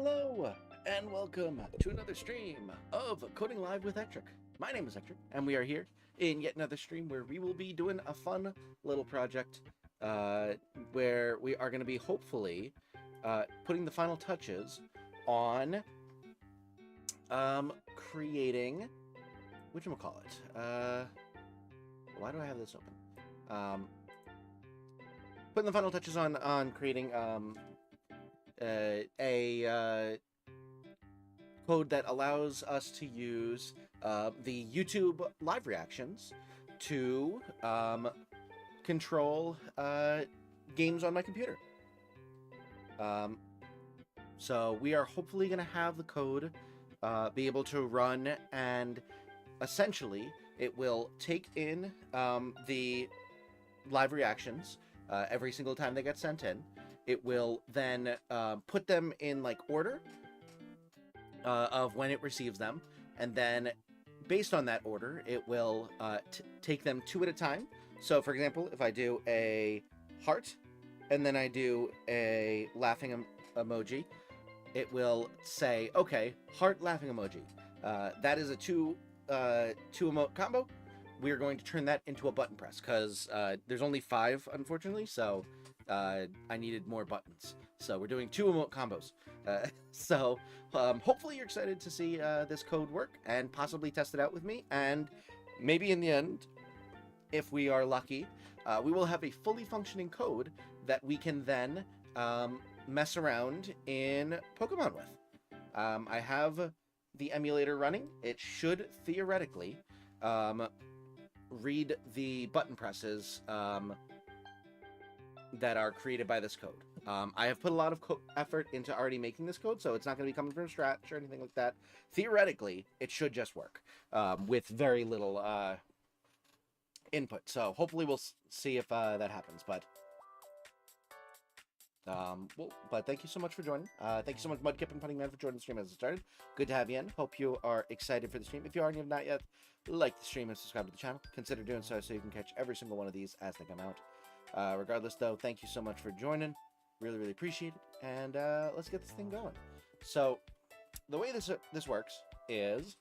Hello, and welcome to another stream of Coding Live with Ectric. My name is Ectric, and we are here in yet another stream where we will be doing a fun little project where we are going to be hopefully putting the final touches on creating, whatchamacallit, why do I have this open? Putting the final touches on creating a code that allows us to use the YouTube live reactions to control games on my computer. So we are hopefully going to have the code be able to run, and essentially it will take in the live reactions every single time they get sent in. It will then put them in like order of when it receives them, and then based on that order, it will take them two at a time. So for example, if I do a heart and then I do a laughing emoji, it will say, okay, heart, laughing emoji. That is a two emote combo. We are going to turn that into a button press because there's only 5, unfortunately, so I needed more buttons. So we're doing 2 emote combos. So hopefully you're excited to see this code work and possibly test it out with me. And maybe in the end, if we are lucky, we will have a fully functioning code that we can then mess around in Pokemon with. I have the emulator running. It should theoretically read the button presses that are created by this code. I have put a lot of effort into already making this code, so it's not going to be coming from scratch or anything like that. Theoretically, it should just work with very little input. So hopefully we'll see if that happens. But thank you so much for joining. Thank you so much, Mudkip and Punting Man, for joining the stream as it started. Good to have you in. Hope you are excited for the stream. If you are and you have not yet, like the stream and subscribe to the channel. Consider doing so you can catch every single one of these as they come out. Regardless, though, thank you so much for joining. Really appreciate it. And let's get this thing going. So the way this works is,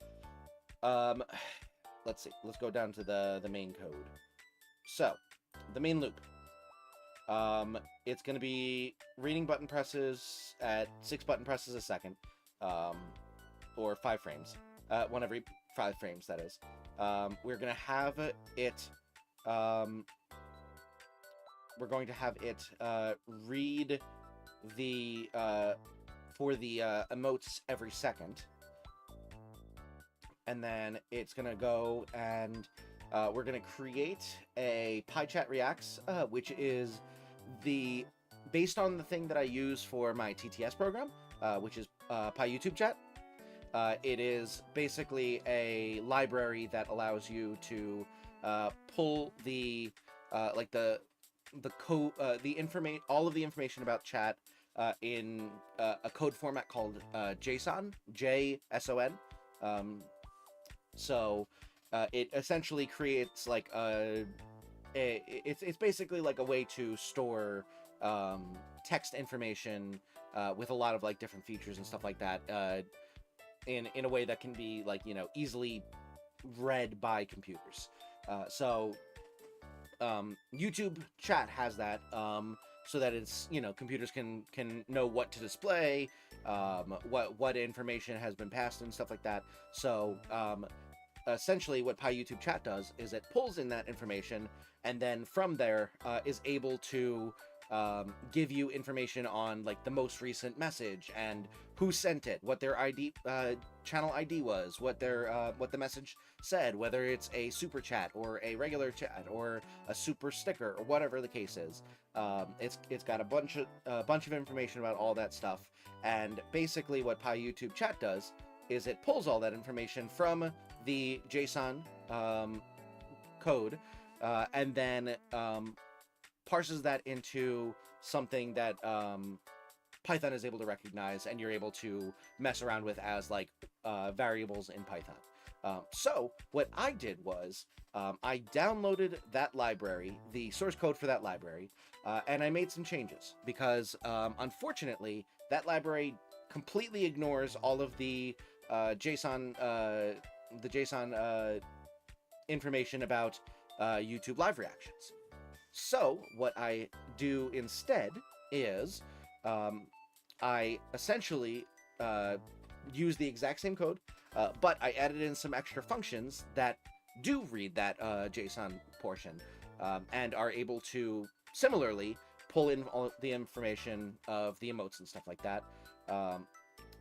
let's see. Let's go down to the main code. So the main loop. It's going to be reading button presses at 6 button presses a second, or 5 frames, 1 every 5 frames, that is. We're going to have it, read the, for the emotes every second, and then it's going to go and we're going to create a PyChat Reacts, which is based on the thing that I use for my TTS program, which is PyYouTube Chat. It is basically a library that allows you to pull the code, all of the information about chat in a code format called JSON, JSON. So it essentially creates like it's basically like a way to store text information with a lot of like different features and stuff like that in a way that can be like, you know, easily read by computers. So YouTube chat has that so that it's, you know, computers can know what to display, what information has been passed and stuff like that. So essentially what PyYouTube Chat does is it pulls in that information, and then from there is able to give you information on like the most recent message and who sent it, what their ID, channel ID was, what the message said, whether it's a super chat or a regular chat or a super sticker or whatever the case is. It's got a bunch of information about all that stuff, and basically what PyYouTube Chat does is it pulls all that information from the JSON code and then parses that into something that Python is able to recognize, and you're able to mess around with as like variables in Python. So what I did was I downloaded that library, the source code for that library, and I made some changes because unfortunately that library completely ignores all of the JSON information about YouTube live reactions. So what I do instead is I essentially use the exact same code, but I added in some extra functions that do read that JSON portion and are able to similarly pull in all the information of the emotes and stuff like that.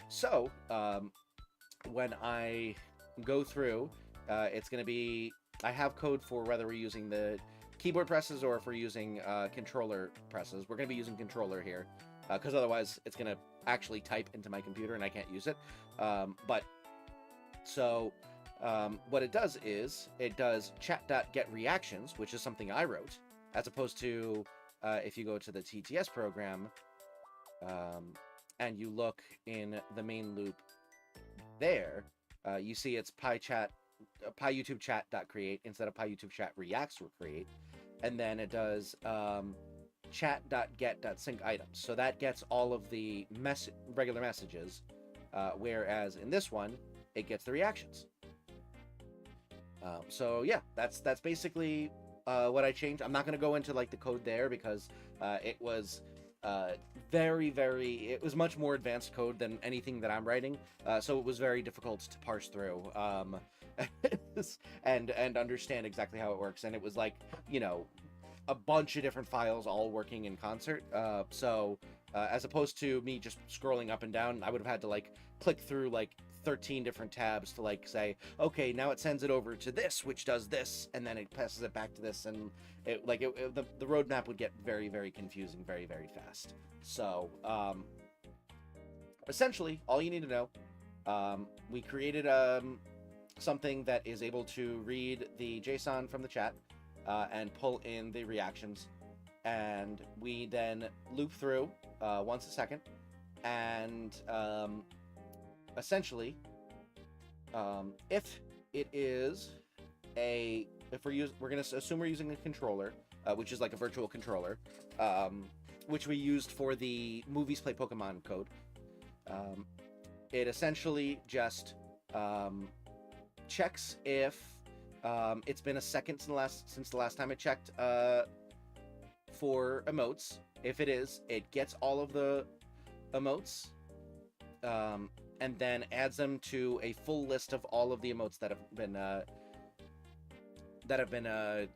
So when I go through, it's going to be, I have code for whether we're using the keyboard presses or if we're using controller presses. We're going to be using controller here because otherwise it's going to actually type into my computer and I can't use it. What it does is it does chat.getReactions, which is something I wrote, as opposed to if you go to the TTS program and you look in the main loop there, you see it's PyYouTube chat.create instead of PyYouTube chat reacts will create, and then it does chat.get.sync items. So that gets all of the regular messages, whereas in this one it gets the reactions. So yeah, that's basically what I changed. I'm not going to go into like the code there because it was it was much more advanced code than anything that I'm writing, so it was very difficult to parse through and understand exactly how it works. And it was like, you know, a bunch of different files all working in concert. So as opposed to me just scrolling up and down, I would have had to like click through like 13 different tabs to like say, okay, now it sends it over to this, which does this, and then it passes it back to this, and the roadmap would get very, very confusing very, very fast. So essentially, all you need to know, we created something that is able to read the JSON from the chat and pull in the reactions, and we then loop through once a second, and essentially, if it is we're going to assume we're using a controller, which is like a virtual controller, which we used for the Movies Play Pokemon code. It essentially just checks if it's been a second since the last time it checked for emotes. If it is, it gets all of the emotes, and then adds them to a full list of all of the emotes that have been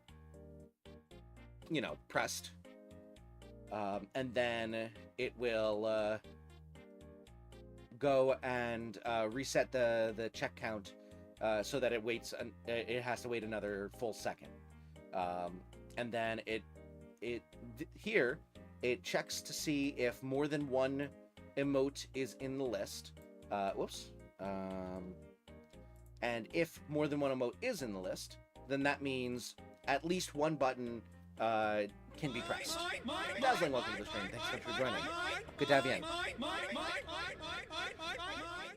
you know, pressed, and then it will go and reset the check count so that it waits, it has to wait another full second, and then here it checks to see if more than one emote is in the list. And if more than one emote is in the list, then that means at least one button can be pressed. Dazzling, welcome to the stream. Thanks so much for joining. Good to have you in.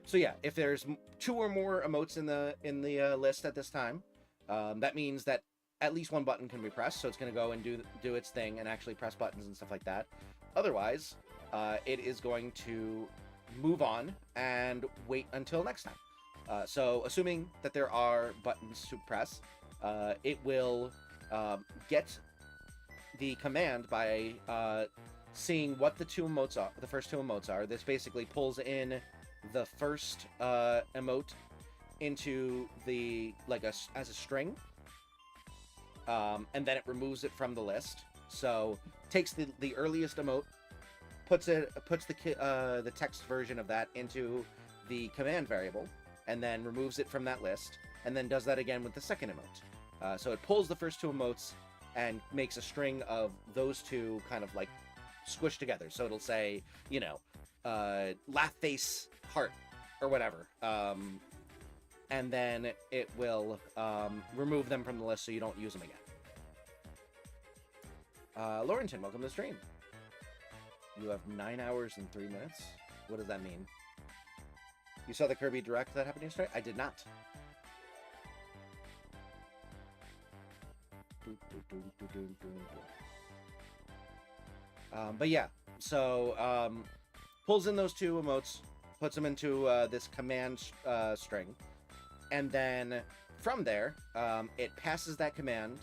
So yeah, if there's 2 or more emotes in the list at this time, that means that at least one button can be pressed. So it's going to go and do its thing and actually press buttons and stuff like that. Otherwise, it is going to move on and wait until next time. So assuming that there are buttons to press, it will get the command by seeing what the first two emotes are. This basically pulls in the first emote into the as a string, and then it removes it from the list. So takes the earliest emote, puts the text version of that into the command variable, and then removes it from that list, and then does that again with the second emote. So it pulls the first 2 emotes and makes a string of those 2 kind of like squished together. So it'll say, you know, laugh face heart or whatever, and then it will remove them from the list so you don't use them again. Laurenton, welcome to the stream. You have 9 hours and 3 minutes. What does that mean? You saw the Kirby Direct that happened yesterday? I did not. But yeah, so pulls in those 2 emotes, puts them into this command string, and then from there, it passes that command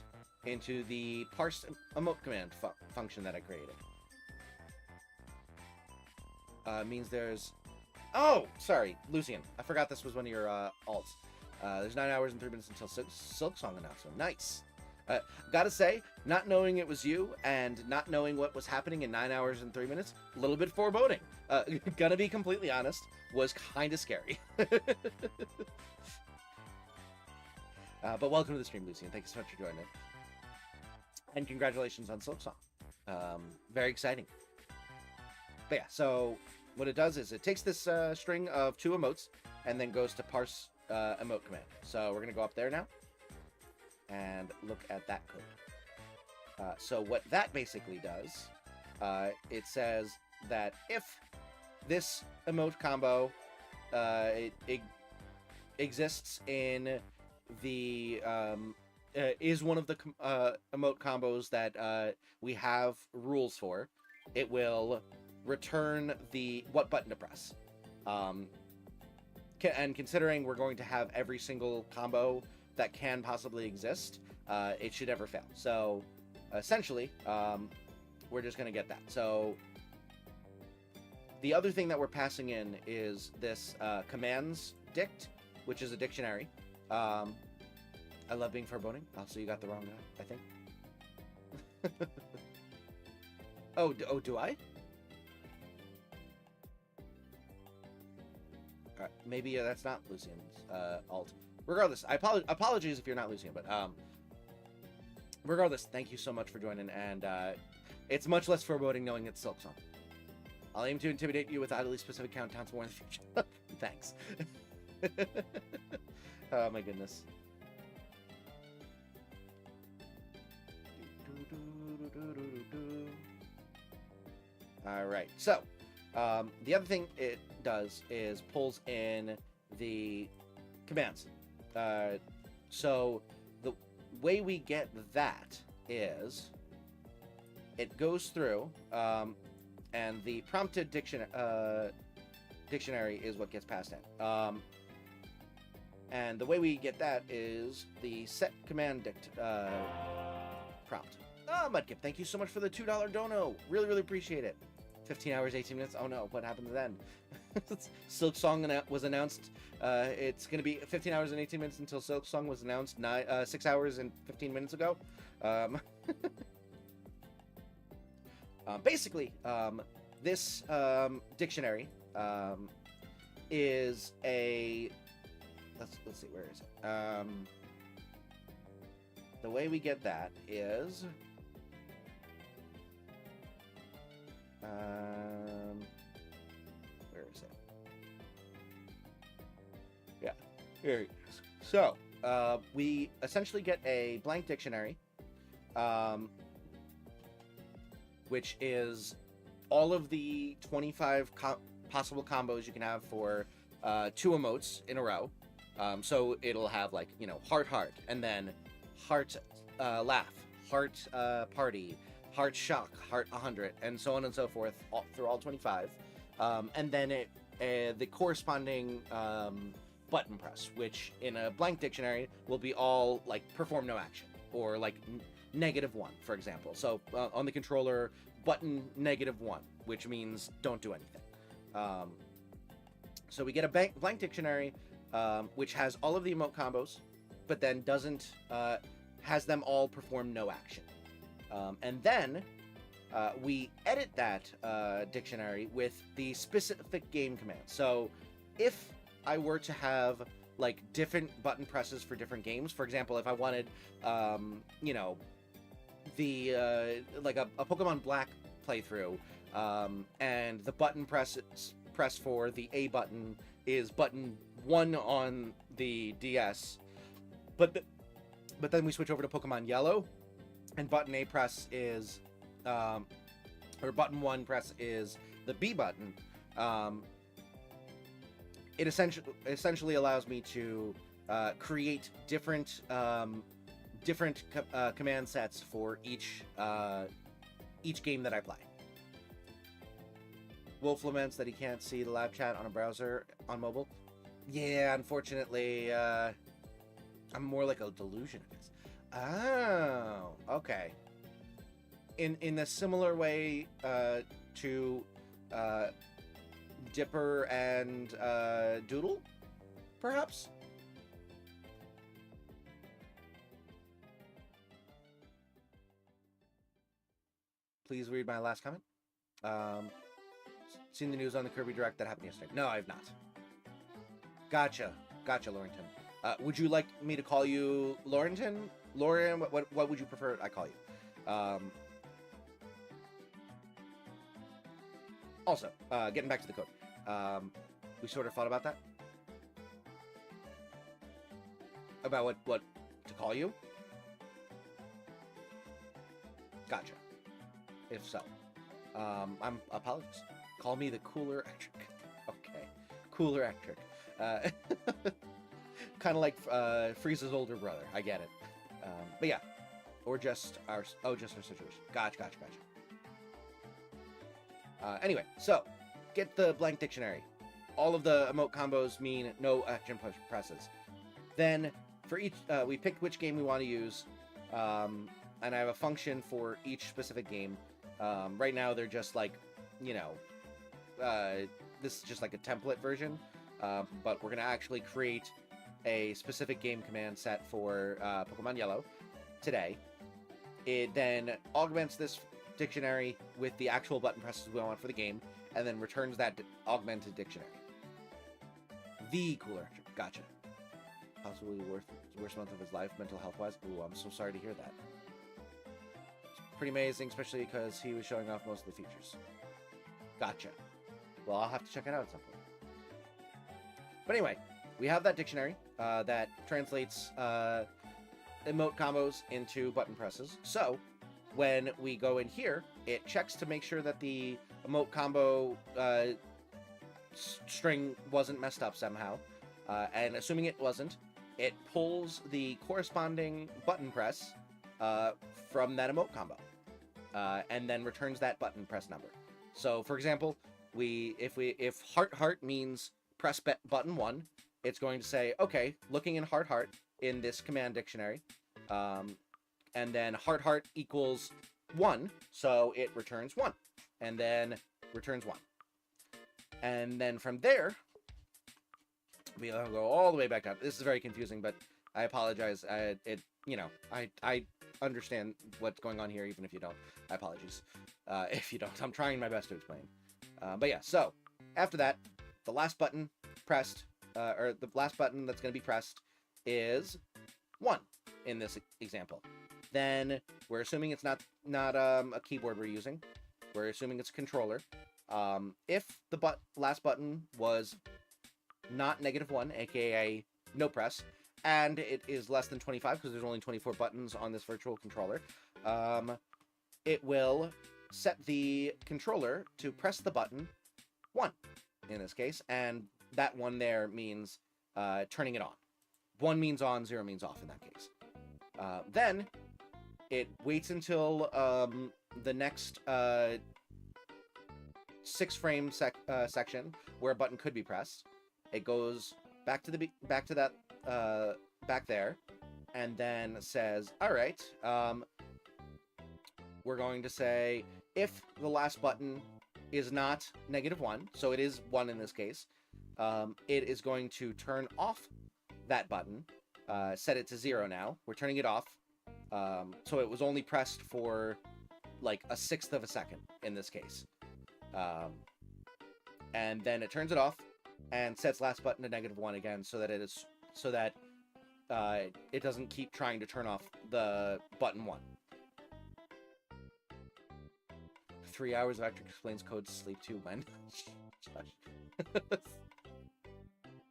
into the parse emote command function that I created. Means there's... Oh, sorry, Lucian. I forgot this was one of your alts. There's 9 hours and 3 minutes until Silksong announcement. Nice. Gotta say, not knowing it was you and not knowing what was happening in 9 hours and 3 minutes, a little bit foreboding. Gonna be completely honest, was kind of scary. But welcome to the stream, Lucian. Thank you so much for joining. And congratulations on Silksong. Very exciting. But yeah, so what it does is it takes this string of 2 emotes and then goes to parse emote command. So we're going to go up there now and look at that code. So what that basically does, it says that if this emote combo it exists in the is one of the emote combos that we have rules for, it will return what button to press. And considering we're going to have every single combo that can possibly exist, it should never fail. So essentially, we're just going to get that. So the other thing that we're passing in is this commands dict, which is a dictionary. I love being foreboding. Oh, so you got the wrong guy, I think. Oh, do I? Alright, maybe that's not Lucian's alt. Regardless, apologies if you're not Lucian, but regardless, thank you so much for joining, and it's much less foreboding knowing it's Silksong. I'll aim to intimidate you with highly specific countdowns more in the future. Thanks. Oh my goodness. Alright, so the other thing it does is pulls in the commands. So the way we get that is it goes through and the prompted dictionary is what gets passed in. And the way we get that is the set command dict prompt. Oh, Mudkip, thank you so much for the $2 dono. Really, really appreciate it. 15 hours, 18 minutes. Oh no, what happened then? Silksong was announced. It's going to be 15 hours and 18 minutes until Silksong was announced 6 hours and 15 minutes ago. Basically, this dictionary is a... Let's see, where is it? The way we get that is... where is it? Yeah, here it is. So, we essentially get a blank dictionary, which is all of the 25 possible combos you can have for 2 emotes in a row. So it'll have, like, you know, heart, heart, and then heart, laugh, heart, party, heart shock, heart 100, and so on and so forth, through all 25. And then the corresponding button press, which in a blank dictionary will be all like perform no action, or like -1, for example. So on the controller, button -1, which means don't do anything. So we get a blank dictionary, which has all of the emote combos, but then doesn't has them all perform no action. And then we edit that dictionary with the specific game command. So if I were to have like different button presses for different games, for example, if I wanted, you know, the like a Pokemon Black playthrough, and the button press for the A button is button 1 on the DS, but then we switch over to Pokemon Yellow, and button A press is, or button 1 press is the B button. It essentially allows me to create different command sets for each game that I play. Wolf laments that he can't see the live chat on a browser on mobile. Yeah, unfortunately, I'm more like a delusion of his. Oh, okay. In a similar way to Dipper and Doodle, perhaps? Please read my last comment. Seen the news on the Kirby Direct that happened yesterday? No, I have not. Gotcha, Laurington. Would you like me to call you Laurington? Lauren, what would you prefer I call you? Also, getting back to the code. We sort of thought about that. About what to call you? Gotcha. If so. I'm apologies. Call me the cooler Ectric. Okay. Cooler Ectric. Kind of like Frieza's older brother. I get it. But yeah. Or just our situation. Gotcha. Anyway, so get the blank dictionary. All of the emote combos mean no action presses. Then for each, we pick which game we want to use, and I have a function for each specific game. Right now they're just like, you know, this is just like a template version, but we're gonna actually create a specific game command set for Pokemon Yellow today. It then augments this dictionary with the actual button presses we want for the game, and then returns that augmented dictionary. The cooler. Gotcha. Possibly worst month of his life, mental health wise. Ooh, I'm so sorry to hear that. It's pretty amazing, especially because he was showing off most of the features. Gotcha. Well, I'll have to check it out at some point. But anyway, we have that dictionary that translates emote combos into button presses. So when we go in here, it checks to make sure that the emote combo string wasn't messed up somehow. And assuming it wasn't, it pulls the corresponding button press from that emote combo. And then returns that button press number. So for example, if heart means press button 1, it's going to say, okay, looking in heart in this command dictionary, and then heart equals 1, so it returns 1, and then returns 1. And then from there, we'll go all the way back down. This is very confusing, but I apologize. I understand what's going on here, even if you don't. I apologize if you don't. I'm trying my best to explain. But yeah, so after that, the last button pressed, or the last button that's going to be pressed is 1 in this example. Then we're assuming it's not a keyboard we're using. We're assuming it's a controller. If the last button was not -1, aka no press, and it is less than 25 because there's only 24 buttons on this virtual controller, it will set the controller to press the button 1 in this case, and that 1 there means turning it on. 1 means on, 0 means off in that case. Then it waits until the next 6-frame section where a button could be pressed. It goes back to that back there, and then says, all right, we're going to say if the last button is not -1, so it is 1 in this case, it is going to turn off that button, set it to 0 now. We're turning it off. So it was only pressed for like 1/6 of a second in this case. And then it turns it off and sets last button to -1 again, so that it doesn't keep trying to turn off the button 1. 3 hours of Ectric explains code to sleep too, when?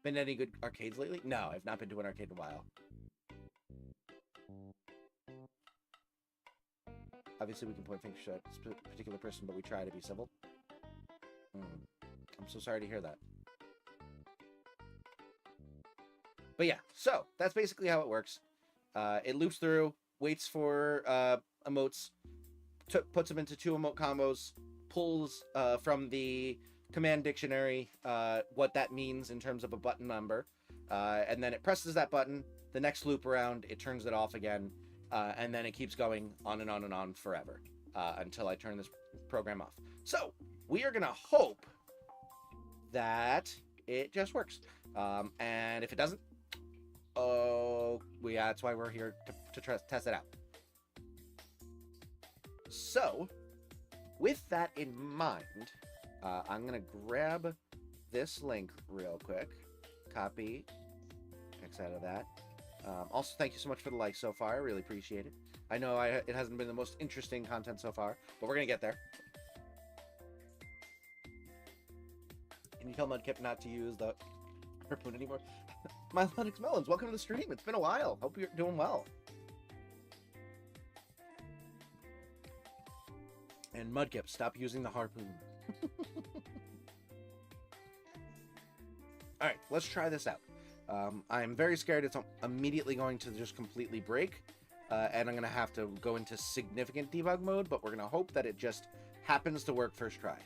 Been any good arcades lately? No, I've not been to an arcade in a while. Obviously, we can point fingers at a particular person, but we try to be civil. I'm so sorry to hear that. But yeah, so that's basically how it works. It loops through, waits for emotes, puts them into 2 emote combos, pulls from the command dictionary what that means in terms of a button number, and then it presses that button. The next loop around, it turns it off again, and then it keeps going on and on and on forever until I turn this program off. So we are gonna hope that it just works, and if it doesn't, that's why we're here to test it out. So with that in mind, I'm gonna grab this link real quick, copy, X out of that. Also, thank you so much for the likes so far. I really appreciate it. I know it hasn't been the most interesting content so far, but we're gonna get there. Can you tell Mudkip not to use the harpoon anymore? My Linux Melons, welcome to the stream. It's been a while. Hope you're doing well. And Mudkip, stop using the harpoon. All right, let's try this out. I'm very scared it's immediately going to just completely break, and I'm going to have to go into significant debug mode, but we're going to hope that it just happens to work first try.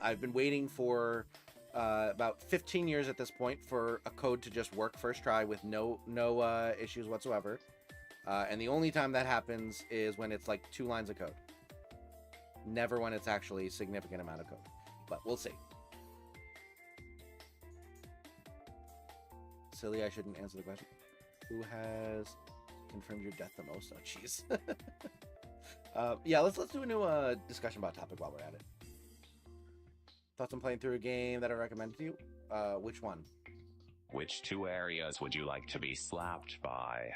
I've been waiting for about 15 years at this point for a code to just work first try with no issues whatsoever, and the only time that happens is when it's like 2 lines of code. Never when it's actually a significant amount of code, but we'll see. Silly, I shouldn't answer the question. Who has confirmed your death the most? Oh, jeez. Yeah, let's do a new discussion about topic while we're at it. Thoughts on playing through a game that I recommend to you? Which one? Which 2 areas would you like to be slapped by?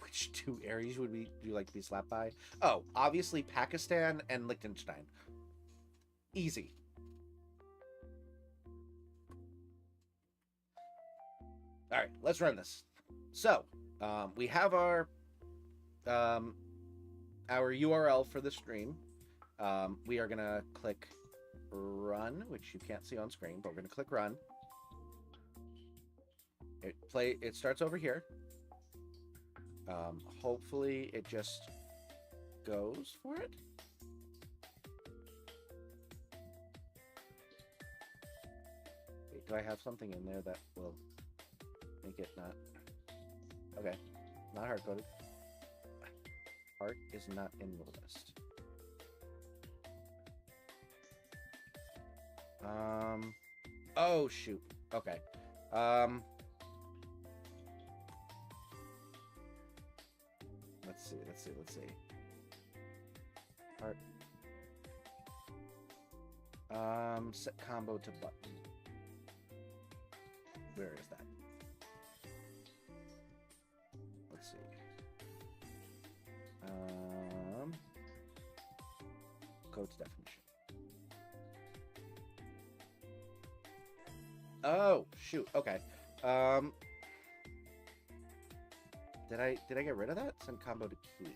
Which 2 areas would you like to be slapped by? Oh, obviously Pakistan and Liechtenstein. Easy. All right, let's run this. So, we have our URL for the stream. We are gonna click run, which you can't see on screen, but we're gonna click run. It starts over here. Hopefully it just goes for it. Wait, do I have something in there that will make it not... Okay, not hard-coded. Heart is not in the list. Oh, shoot. Okay. Let's see. Heart. Set combo to button. Where is that? Let's see. Code's definition. Oh, shoot. Okay. Did I get rid of that? Send combo to key.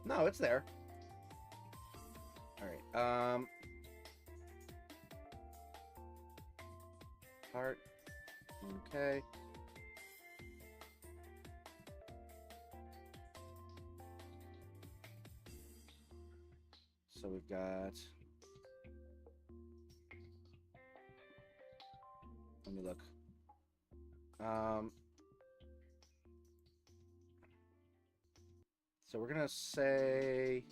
No, it's there. All right. Heart. Okay. So we've got... Let me look. So we're gonna say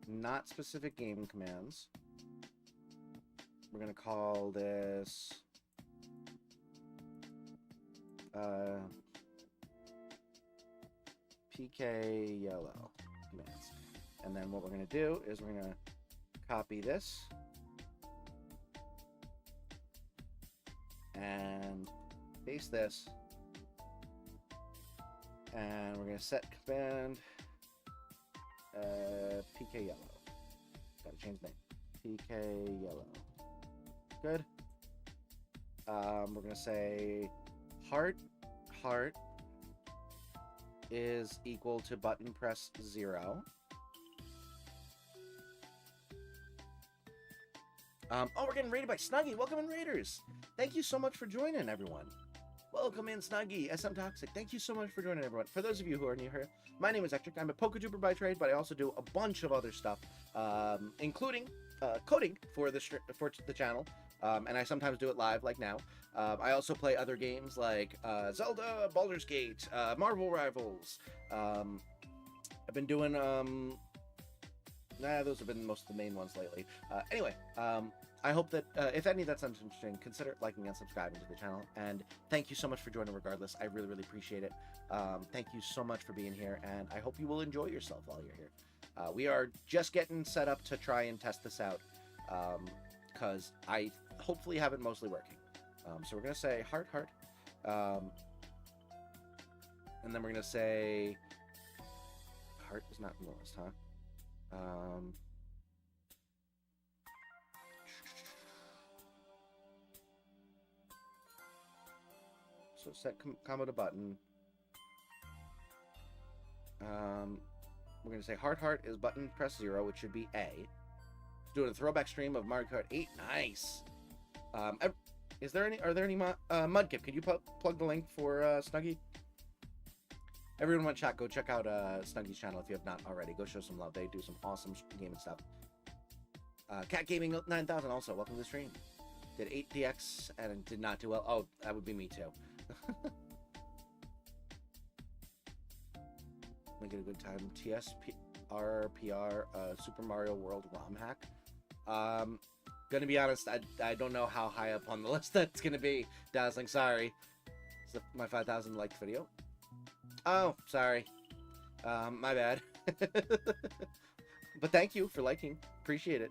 not specific game commands. We're gonna call this PK yellow commands. And then what we're gonna do is we're gonna copy this and paste this, and we're gonna set command PK yellow. Gotta change the name. PK yellow. Good. We're gonna say heart is equal to button press 0. Oh, we're getting raided by Snuggy. Welcome in, Raiders. Thank you so much for joining, everyone. Welcome in, Snuggy, SM Toxic. Thank you so much for joining, everyone. For those of you who are new here, my name is Ectric. I'm a PokeTuber by trade, but I also do a bunch of other stuff, including coding for the channel, and I sometimes do it live, like now. I also play other games like Zelda, Baldur's Gate, Marvel Rivals. I've been doing those have been most of the main ones lately. Anyway, I hope that if any of that sounds interesting, consider liking and subscribing to the channel. And thank you so much for joining regardless. I really, really appreciate it. Thank you so much for being here, and I hope you will enjoy yourself while you're here. We are just getting set up to try and test this out, because I hopefully have it mostly working. So we're going to say heart, heart. And then we're going to say heart is not in the list, huh? So set combo to button. We're going to say heart, heart is button press 0, which should be A. Doing a throwback stream of Mario Kart 8. Nice. Are there any Mudkip? Can you plug the link for Snuggy? Everyone in chat, go check out Snuggy's channel if you have not already. Go show some love. They do some awesome gaming stuff. Cat Gaming 9000 also, welcome to the stream. Did 8DX and did not do well. Oh, that would be me too. Make it a good time. TSRPR Super Mario World ROM hack. Gonna be honest, I don't know how high up on the list that's gonna be. Dazzling, sorry. It's my 5,000 liked video. Oh, sorry. My bad. But thank you for liking. Appreciate it.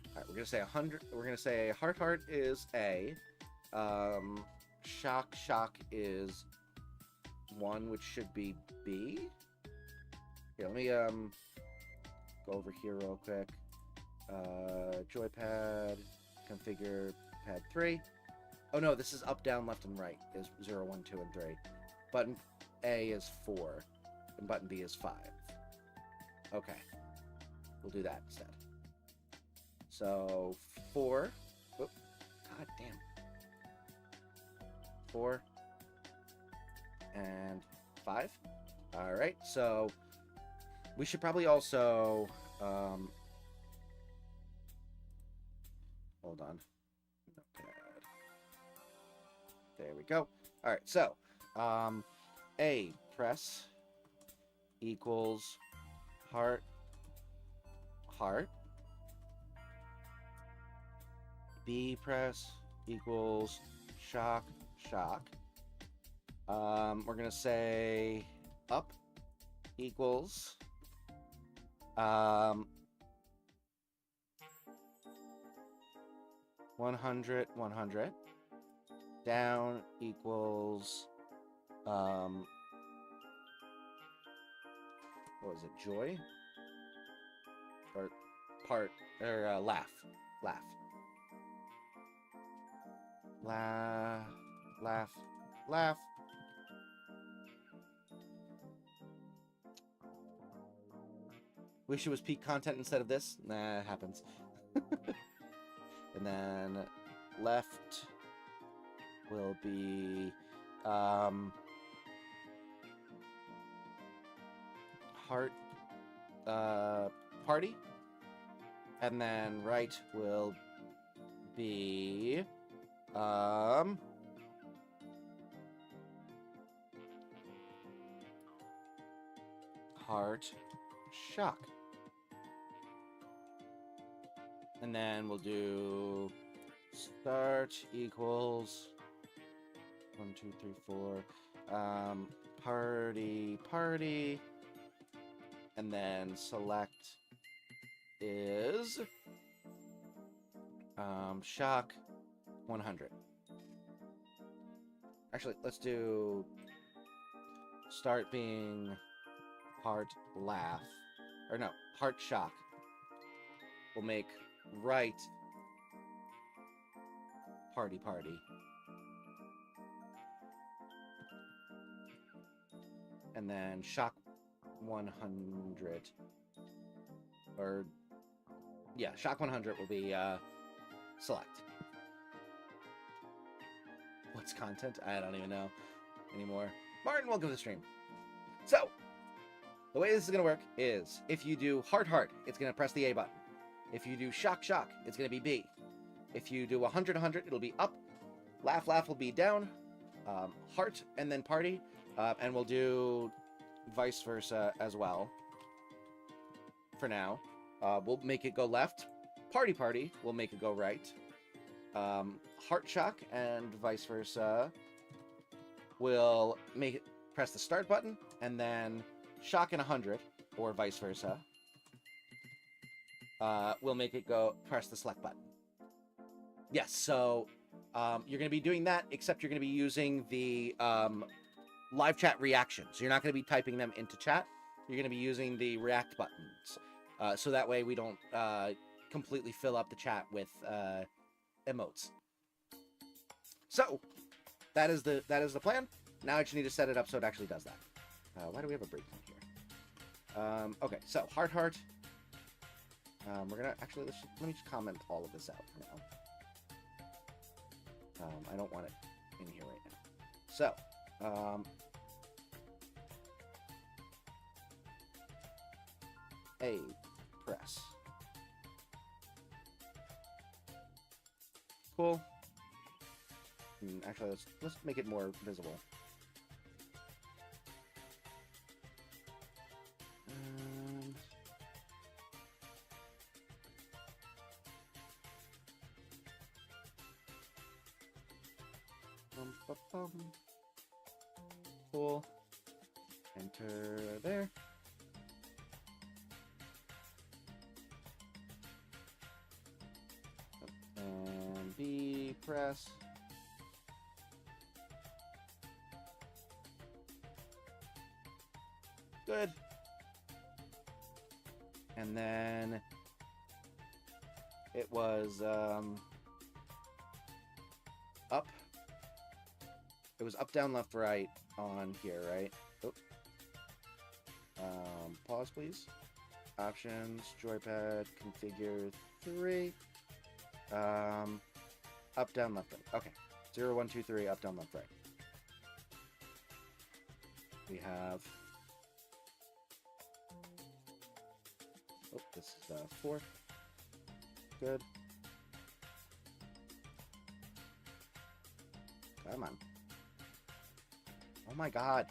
Alright, we're gonna say 100. We're gonna say heart, heart is A. Shock, shock is 1, which should be B. Here, let me go over here real quick. Joypad, configure pad 3. Oh no, this is up, down, left, and right is 0, 1, 2, and 3. Button A is 4, and button B is 5. Okay, we'll do that instead. So 4. Oop, God damn. 4 and 5. All right, so we should probably also hold on. Notepad. There we go. All right, so A press equals heart, heart. B press equals shock, shock. We're gonna say up equals 100, 100. Down equals what was it? Joy or part or laugh, laugh. Laugh, laugh. Wish it was peak content instead of this. Nah, it happens. And then left will be heart party. And then right will be heart shock. And then we'll do start equals 1, 2, 3, 4 party party, and then select is shock 100. Actually, let's do start being heart laugh, or no, heart shock. We'll make right party party. And then shock 100. Or yeah, shock 100 will be select. What's content? I don't even know anymore. Martin, welcome to the stream. So, the way this is going to work is if you do heart heart, it's going to press the A button. If you do shock shock, it's going to be B. If you do 100 100, it'll be up. Laugh laugh will be down. Heart and then party. And we'll do vice versa as well. For now. We'll make it go left. Party party will make it go right. Heart shock and vice versa will make it press the start button, and then shock and 100 or vice versa will make it go press the select button. Yes, so you're going to be doing that, except you're going to be using the live chat reactions. You're not going to be typing them into chat. You're going to be using the react buttons, so that way we don't completely fill up the chat with emotes. So that is the plan. Now I just need to set it up so it actually does that. Why do we have a breakpoint here? Okay, so heart heart. We're gonna actually let me just comment all of this out for now. I don't want it in here right now. So A press. Cool. Actually, let's make it more visible. Cool. Enter there. And B press. Good. And then it was up. It was up, down, left, right on here, right? Oh. Pause, please. Options, joypad, configure 3. Up, down, left, right. Okay. 0, 1, 2, 3, up, down, left, right. We have... Oh, this is 4. Good. Come on. Oh my god.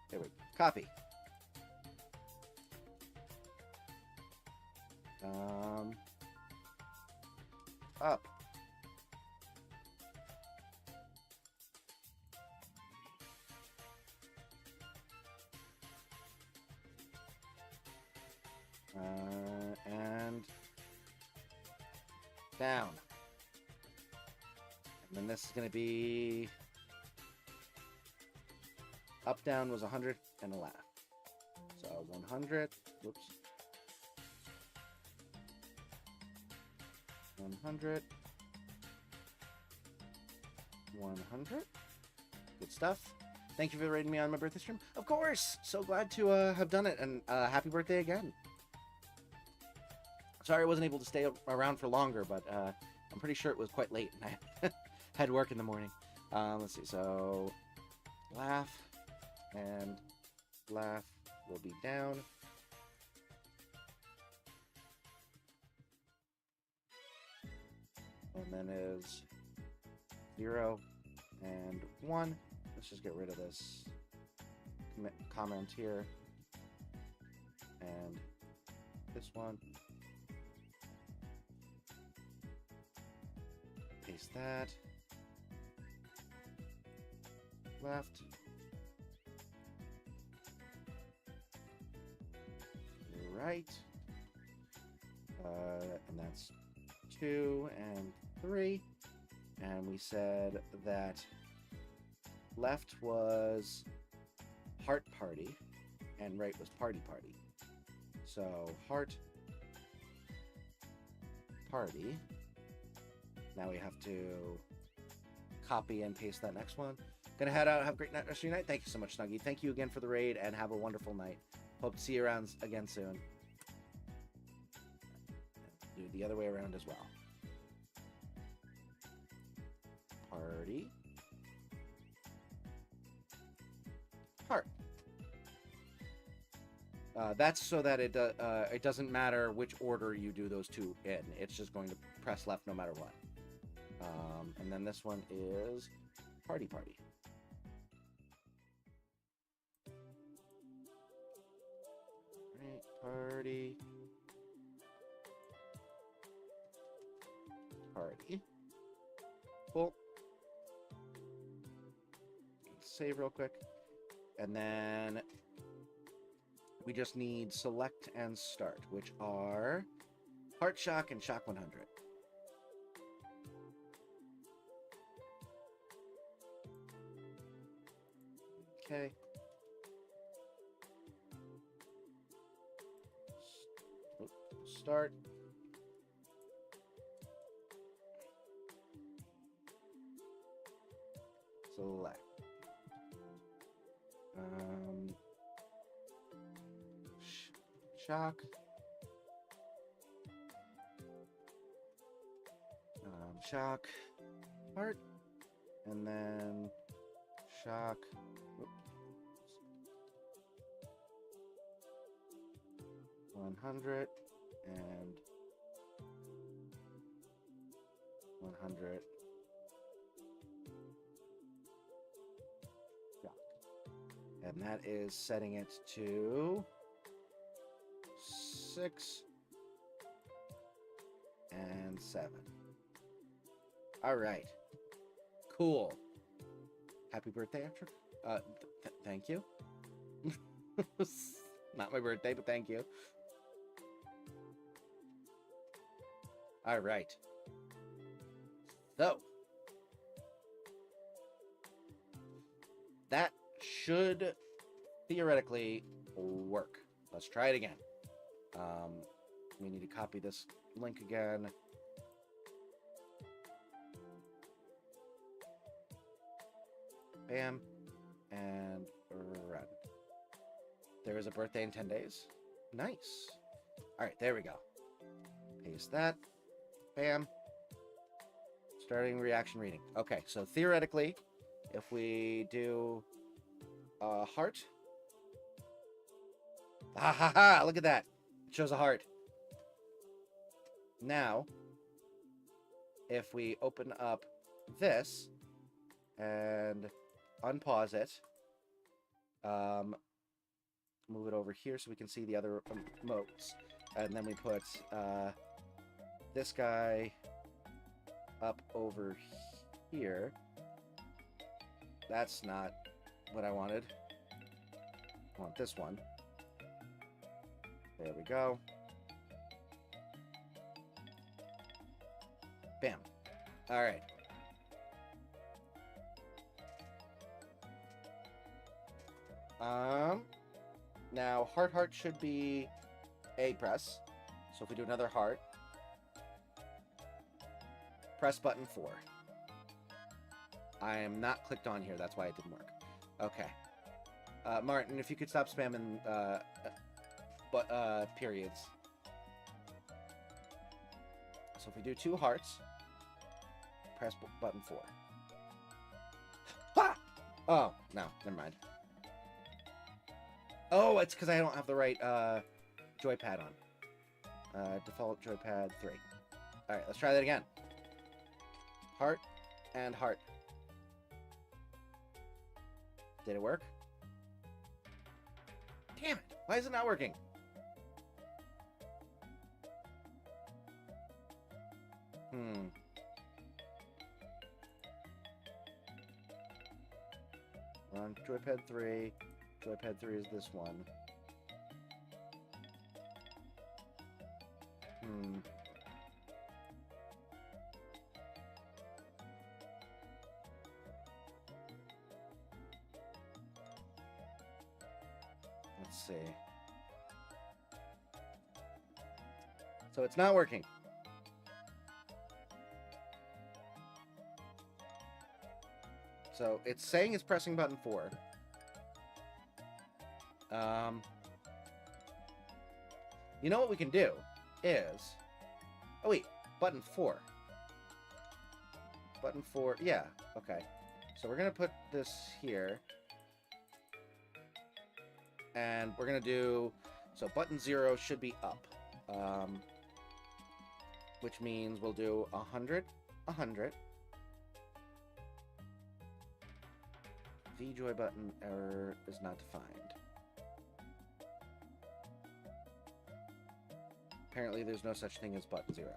There we go. Copy. Up. And down. And then this is going to be up, down was 100 and a laugh. So 100, whoops. 100. 100. Good stuff. Thank you for rating me on my birthday stream. Of course! So glad to have done it, and happy birthday again. Sorry I wasn't able to stay around for longer, but I'm pretty sure it was quite late, and I had work in the morning. Let's see, so laugh and laugh will be down. And then is 0 and 1. Let's just get rid of this comment here. And this one. Paste that. Left. Right. And that's 2 and 3. And we said that left was heart party and right was party party. So heart party. Now we have to copy and paste that next one. Gonna head out. Have a great night, rest of your night. Thank you so much, Snuggie. Thank you again for the raid, and have a wonderful night. Hope to see you around again soon. Do the other way around as well. Party. Heart. That's so that it doesn't matter which order you do those two in. It's just going to press left no matter what. And then this one is party. Right, party. Cool. Save real quick. And then we just need select and start, which are Heart Shock and Shock 100. Okay. Start. Select. Shock. Shock. Heart. And then shock. Whoops. 100 and 100. Shock. And that is setting it to 6 and 7. All right. Cool. Happy birthday, Ectric. Thank you. Not my birthday, but thank you. All right. So that should theoretically work. Let's try it again. We need to copy this link again. Bam. And run. There is a birthday in 10 days. Nice. All right, there we go. Paste that. Bam. Starting reaction reading. Okay, so theoretically, if we do a heart. Look at that. It shows a heart. Now, if we open up this and unpause it, move it over here so we can see the other emotes, and then we put this guy up over here. That's not what I wanted. I want this one. There we go. Bam. All right. Now heart should be a press. So if we do another heart, press button 4. I am not clicked on here. That's why it didn't work. Okay. Martin, if you could stop spamming periods. So if we do 2 hearts, press button 4. Ha! Oh, no, never mind. Oh, it's because I don't have the right joypad on. Default joypad 3. All right, let's try that again. Heart and heart. Did it work? Damn it! Why is it not working? We're on joypad 3. Joypad 3 is this one. Let's see. So it's not working. So it's saying it's pressing button 4. You know what we can do is Oh, wait. Button 4. Button 4. Yeah. Okay. So we're going to put this here. And we're going to do... So button 0 should be up. Which means we'll do 100, 100. VJoy button error is not defined. Apparently there's no such thing as button 0.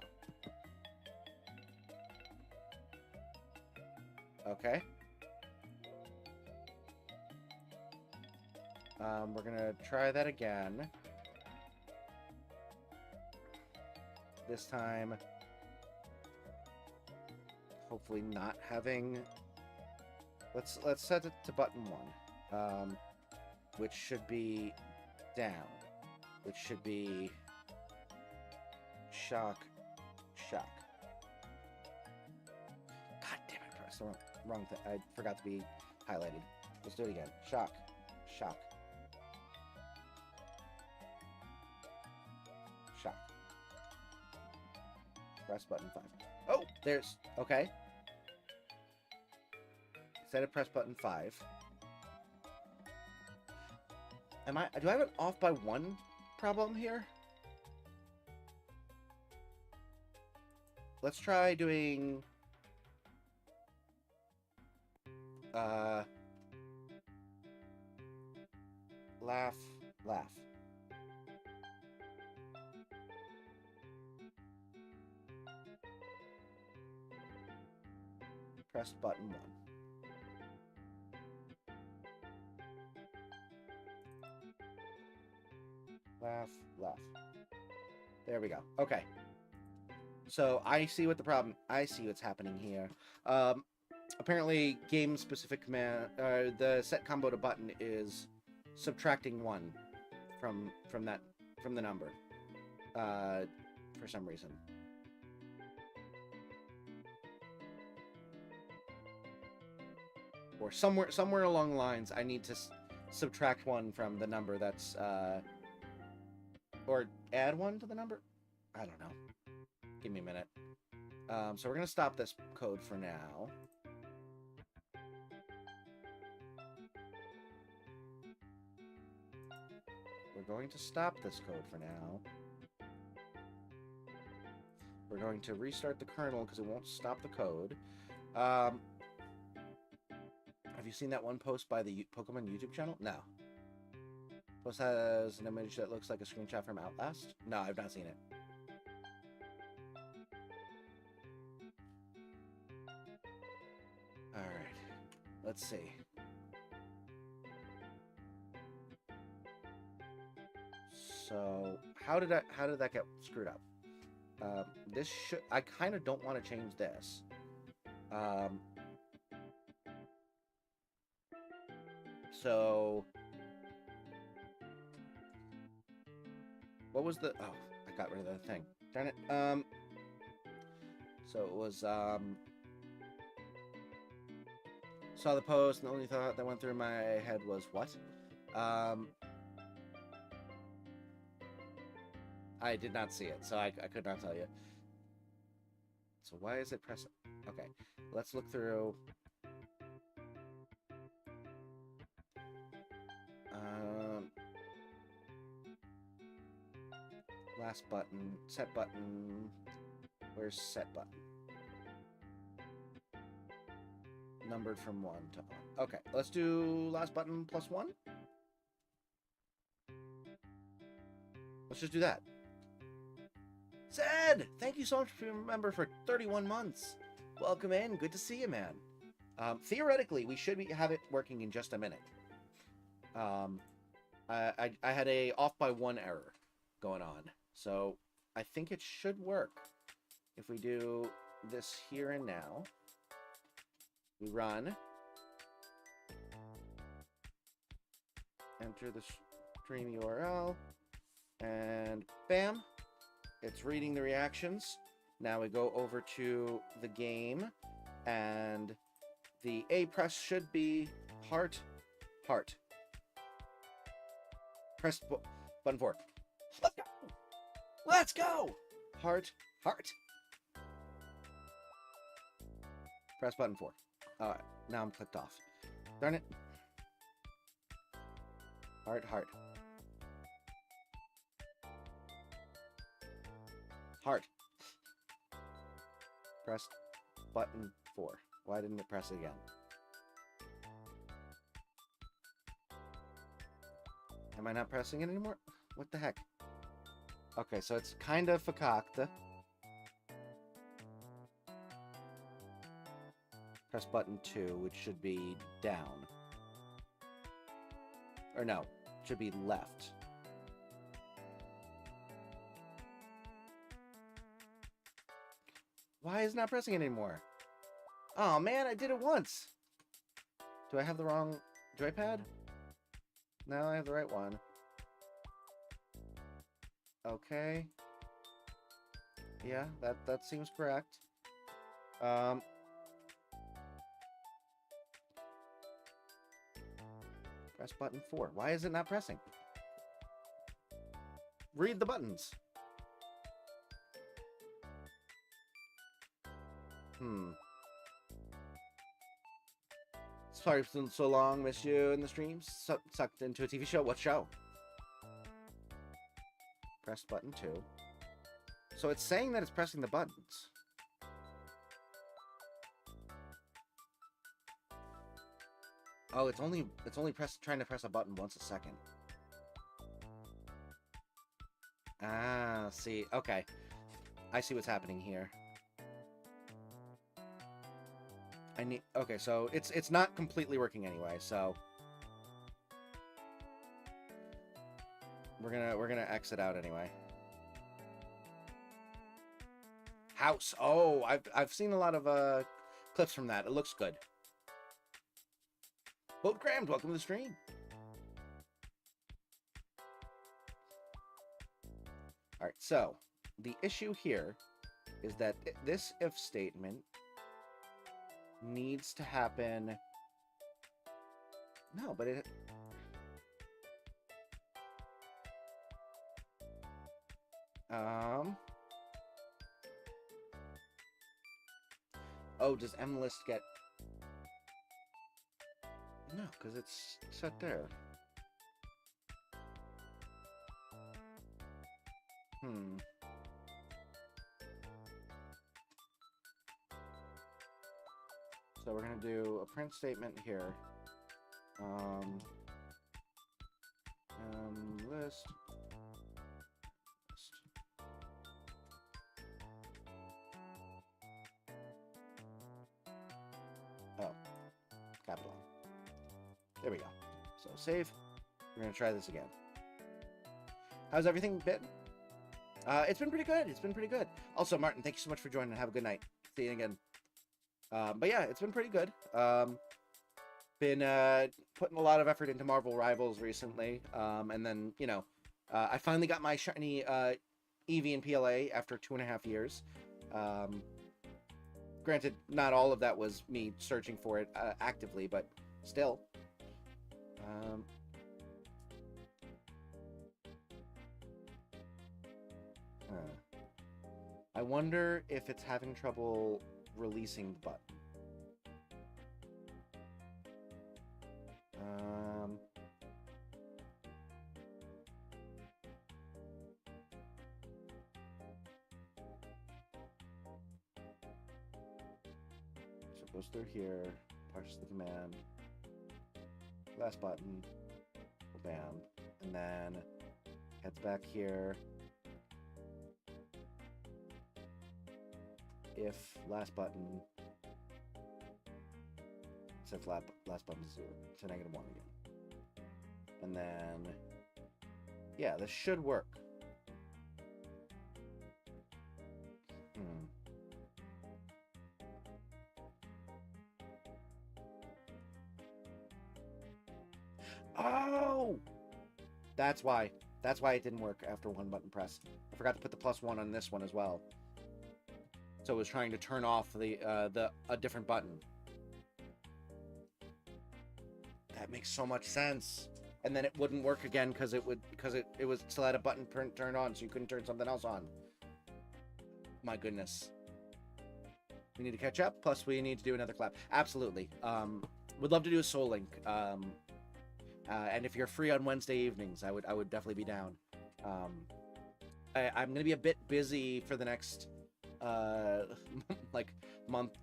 Okay. We're gonna try that again. This time, hopefully not having... Let's set it to button 1, which should be down, which should be shock, shock. God damn it, I pressed the wrong thing. I forgot to be highlighted. Let's do it again. Shock, shock, shock. Press button 5. Oh, there's... Okay. Instead of press button 5. Do I have an off by 1 problem here? Let's try doing... laugh, laugh. Press button 1. Laugh, laugh. There we go. Okay. So I see what the problem... I see what's happening here. Apparently, game-specific command... the set combo to button is subtracting 1 from the number. For some reason. Or somewhere along the lines, I need to subtract 1 from the number that's... or add 1 to the number? I don't know. Give me a minute. So we're going to stop this code for now. We're going to stop this code for now. We're going to restart the kernel because it won't stop the code. Have you seen that one post by the Pokemon YouTube channel? No. Post has an image that looks like a screenshot from Outlast? No, I've not seen it. Alright. Let's see. So, how did that get screwed up? This should... I kind of don't want to change this. So... What was the... Oh, I got rid of that thing. Darn it. So it was, saw the post, and the only thought that went through my head was, what? I did not see it, so I could not tell you. So why is it pressing? Okay, let's look through. Last button, set button. Where's set button? Numbered from 1 to on. Okay, let's do last button plus 1. Let's just do that. Zed! Thank you so much for being a member for 31 months. Welcome in. Good to see you, man. Theoretically, we should have it working in just a minute. I had a off by 1 error going on. So I think it should work. If we do this here and now, we run, enter the stream URL, and bam, it's reading the reactions. Now we go over to the game, and the A press should be heart, heart. Press button 4. Let's go! Let's go! Heart. Heart. Press button 4. Alright, now I'm clicked off. Darn it. Heart, heart. Heart. Press button 4. Why didn't it press it again? Am I not pressing it anymore? What the heck? Okay, so it's kind of verkackt. Press button 2, which should be down. Or no, it should be left. Why is it not pressing it anymore? Oh man, I did it once! Do I have the wrong joypad? No, I have the right one. Okay. Yeah, that seems correct. Press button 4. Why is it not pressing? Read the buttons. Sorry it's been so long. Miss you in the streams. Sucked into a TV show. What show? Press button 2. So it's saying that it's pressing the buttons. Oh, it's only trying to press a button once a second. Ah, see. Okay. I see what's happening here. Okay, so it's not completely working anyway, so we're gonna exit out anyway. House. Oh, I've seen a lot of clips from that. It looks good. Boat Crammed, welcome to the stream. All right, so the issue here is that this if statement needs to happen. No, but it. Oh, does mlist get? No, because it's set there. So we're gonna do a print statement here. List. Oh, capital. There we go. So save. We're gonna try this again. How's everything been? It's been pretty good. It's been pretty good. Also, Martin, thank you so much for joining. Have a good night. See you again. But yeah, it's been pretty good. Been putting a lot of effort into Marvel Rivals recently. And then, you know, I finally got my shiny EV and PLA after 2.5 years. Granted, not all of that was me searching for it actively, but still. I wonder if it's having trouble releasing the button. So it goes through here, touches the command, last button, bam, and then heads back here. If last button sets last button to 0 to -1 again, and then yeah, this should work. Oh, that's why it didn't work after one button press. I forgot to put the +1 on this one as well. So it was trying to turn off a different button. That makes so much sense. And then it wouldn't work again because it was still had a button turned on, so you couldn't turn something else on. my goodness. We need to catch up, plus we need to do another collab. Absolutely. Would love to do a Soul Link. And if you're free on Wednesday evenings, I would definitely be down. I'm gonna be a bit busy for the next like month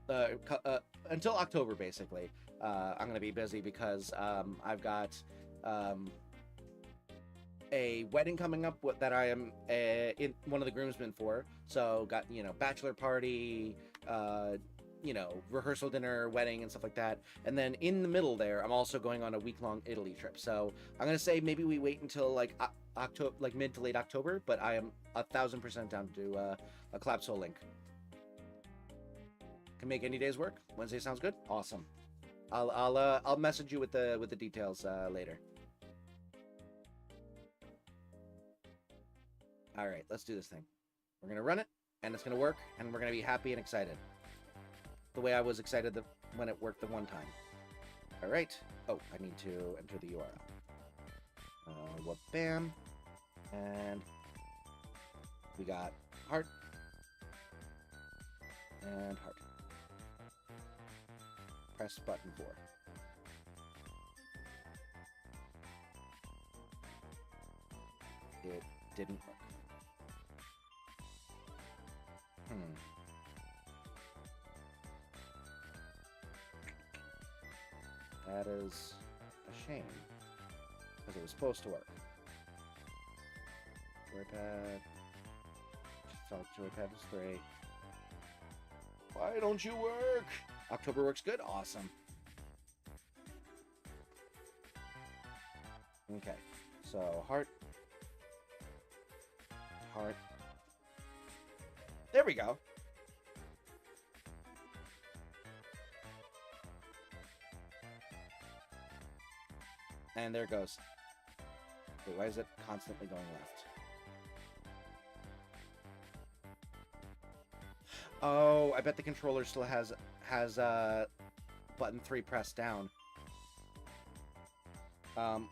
until October, basically. I'm gonna be busy because I've got a wedding coming up that I am in one of the groomsmen for. So got, you know, bachelor party, you know, rehearsal dinner, wedding, and stuff like that. And then in the middle there, I'm also going on a week-long Italy trip. So I'm gonna say maybe we wait until like October, like mid to late October. But I am 1000% down to do a collab Soul Link. Can make any days work. Wednesday sounds good. Awesome. I'll message you with the details later. All right, let's do this thing. We're gonna run it, and it's gonna work, and we're gonna be happy and excited. The way I was excited when it worked the one time. All right. Oh, I need to enter the URL. What? Bam. And we got heart and heart. Press button 4. It didn't work. That is a shame, because it was supposed to work. Joypad. Felt joypad was 3. Why don't you work? October works good? Awesome. Okay, so heart. Heart. There we go. And there it goes. Wait, why is it constantly going left? Oh, I bet the controller still has button 3 pressed down.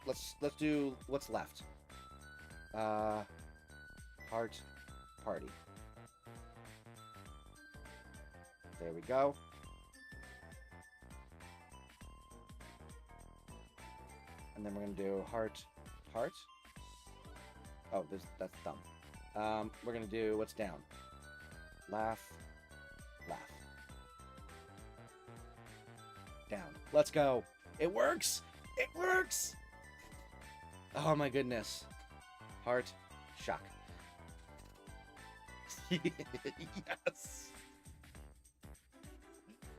Let's do what's left. Heart party. There we go. And then we're gonna do heart. Oh, that's dumb. We're gonna do what's down. Laugh. Down. Let's go. It works. It works. Oh my goodness. Heart. Shock. Yes.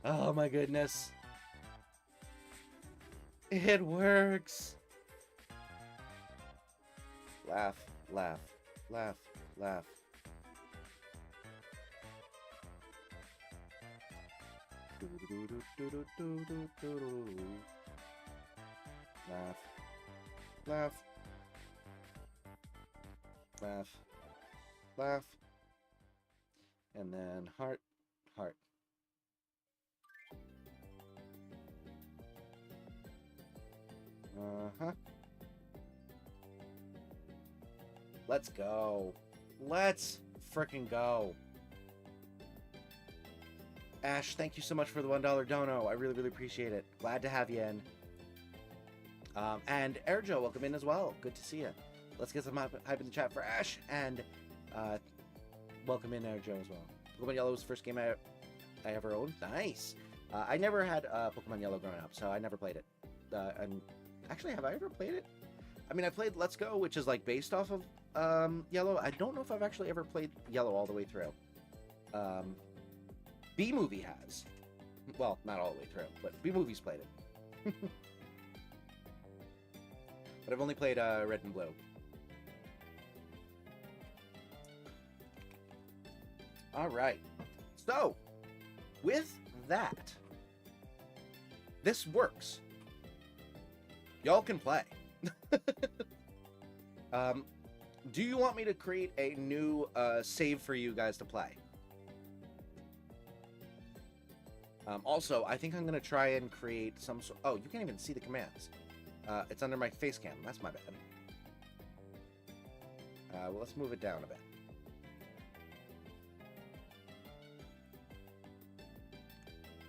Oh my goodness. It works. Laugh. Laugh. Laugh. Laugh. Laugh. Laugh. Laugh. Laugh. And then heart. Let's go. Let's frickin' go. Ash, thank you so much for the $1 dono. I really, really appreciate it. Glad to have you in. And Airjo, welcome in as well. Good to see you. Let's get some hype in the chat for Ash. And welcome in Airjo as well. Pokemon Yellow was the first game I ever owned. Nice. I never had Pokemon Yellow growing up, so I never played it. And actually, have I ever played it? I mean, I played Let's Go, which is like based off of Yellow. I don't know if I've actually ever played Yellow all the way through. B-Movie has. Well, not all the way through, but B-Movie's played it. But I've only played Red and Blue. All right. So, with that, this works. Y'all can play. Do you want me to create a new save for you guys to play? Also, I think I'm going to try and create some sort... Oh, you can't even see the commands. It's under my face cam. That's my bad. Well, let's move it down a bit.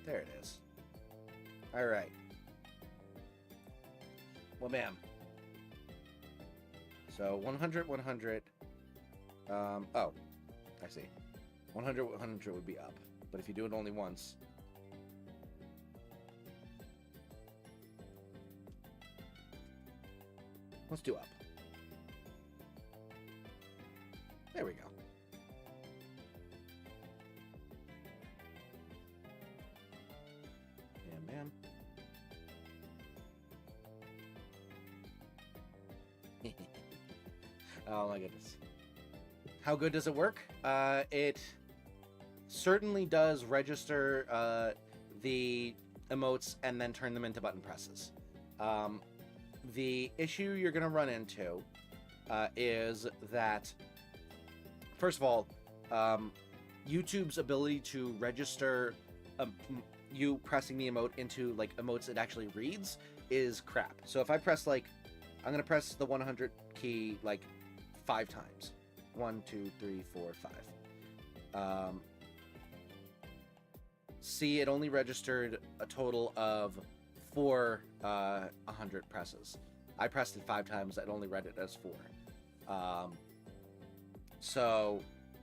There it is. All right. Well, ma'am. So 100, 100. Oh, I see. 100, 100 would be up. But if you do it only once. Let's do up. There we go. Yeah, ma'am. Oh my goodness. How good does it work? It certainly does register the emotes and then turn them into button presses. The issue you're going to run into is that, first of all, YouTube's ability to register you pressing the emote into like emotes it actually reads is crap. So if I press like, I'm going to press the 100 key like 5 times. 1, 2, 3, 4, 5. See, it only registered a total of 4 100 presses. I pressed it 5 times. It only read it as 4. So,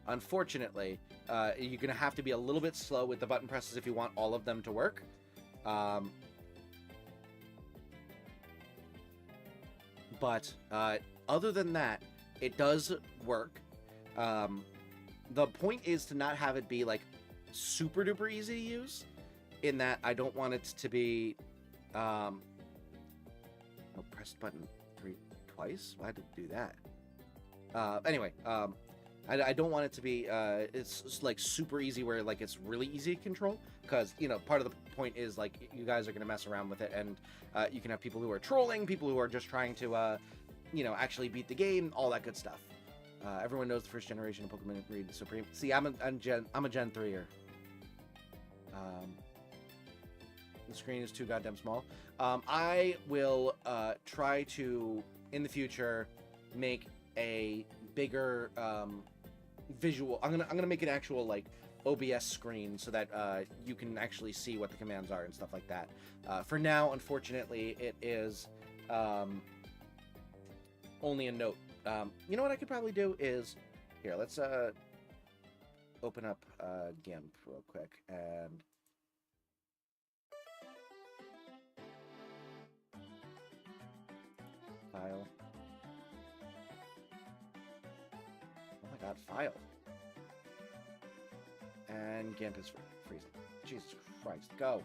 unfortunately, you're going to have to be a little bit slow with the button presses if you want all of them to work. But other than that, it does work. The point is to not have it be like super duper easy to use, in that I don't want it to be oh, press button twice. Why did it do that? Anyway, I don't want it to be it's like super easy where like it's really easy to control, because you know part of the point is like you guys are gonna mess around with it, and you can have people who are trolling, people who are just trying to you know, actually beat the game, all that good stuff. Everyone knows the first generation of Pokemon Breed Supreme. See, I'm a Gen 3er. The screen is too goddamn small. I will try to, in the future, make a bigger visual. I'm gonna make an actual like OBS screen so that you can actually see what the commands are and stuff like that. For now, unfortunately, it is only a note. You know what I could probably do is, here, let's open up GIMP real quick and file. Oh my god, file. And GIMP is freezing. Jesus Christ, go.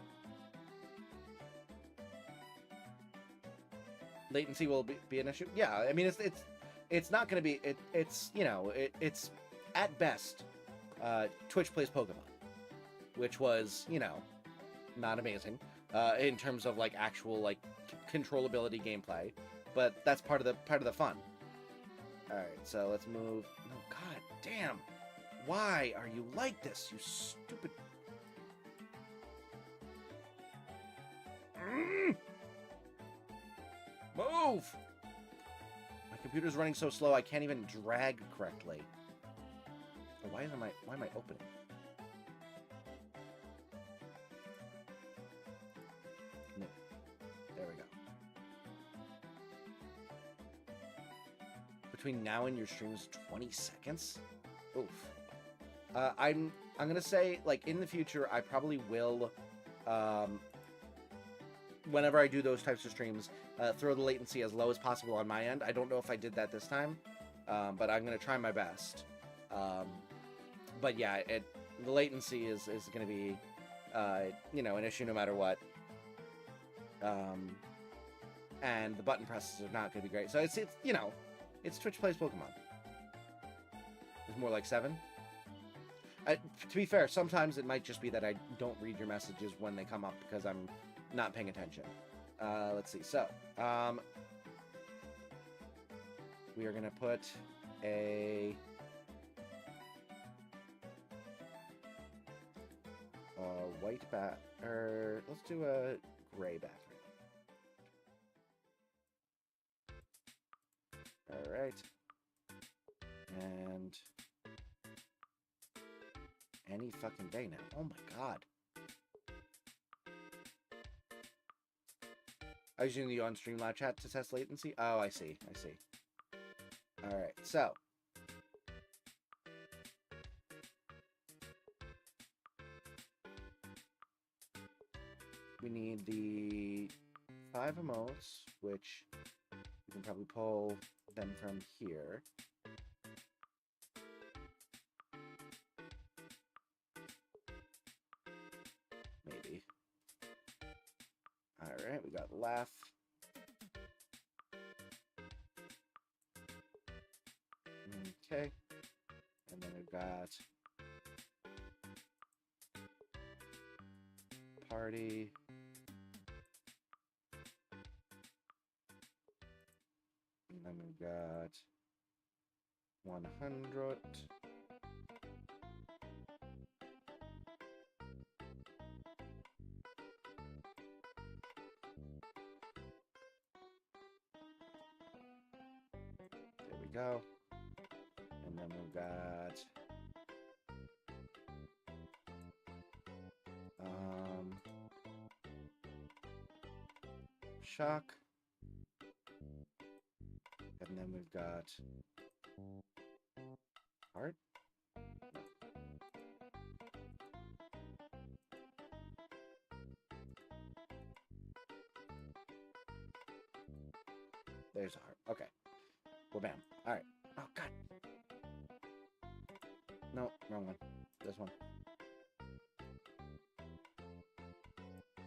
Latency will be an issue. Yeah, I mean it's not going to be it's you know it's at best Twitch Plays Pokemon, which was, you know, not amazing in terms of like actual like controllability gameplay, but that's part of the fun. All right, so let's move. No, god damn, why are you like this, you stupid? Move! My computer's running so slow I can't even drag correctly. Oh, why am I opening? No. There we go. Between now and your stream is 20 seconds? Oof. I'm gonna say, like, in the future I probably will whenever I do those types of streams, throw the latency as low as possible on my end. I don't know if I did that this time, but I'm going to try my best. But yeah, the latency is going to be, you know, an issue no matter what. And the button presses are not going to be great. So it's you know, it's Twitch Plays Pokemon. It's more like 7. To be fair, sometimes it might just be that I don't read your messages when they come up because I'm not paying attention. Let's see. So, we are going to put a white bat, or let's do a gray bat. All right. And any fucking day now. Oh my god. I was using the on-stream live chat to test latency. Oh, I see. I see. All right, so we need the 5 emotes, which you can probably pull them from here. Maybe. All right, we got laugh. Okay. And then we've got party. And then we've got 100. There we go. And then we've got shock. And then we've got heart. No. There's a heart. Okay. Well, bam. All right. Oh, God. No, wrong one. This one.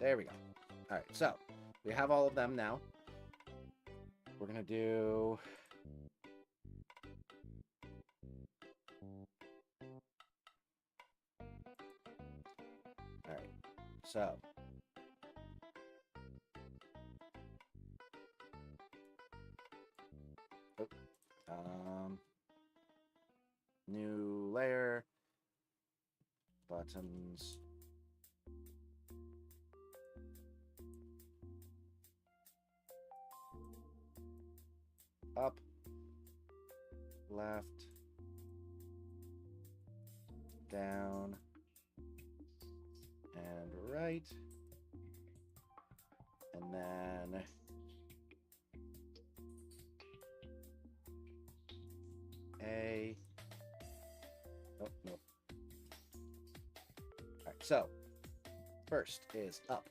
There we go. All right. So we have all of them now. We're going to do... All right. So... new layer, buttons, up, left, down, and right, and then A. Oh, no. All right, so first is up.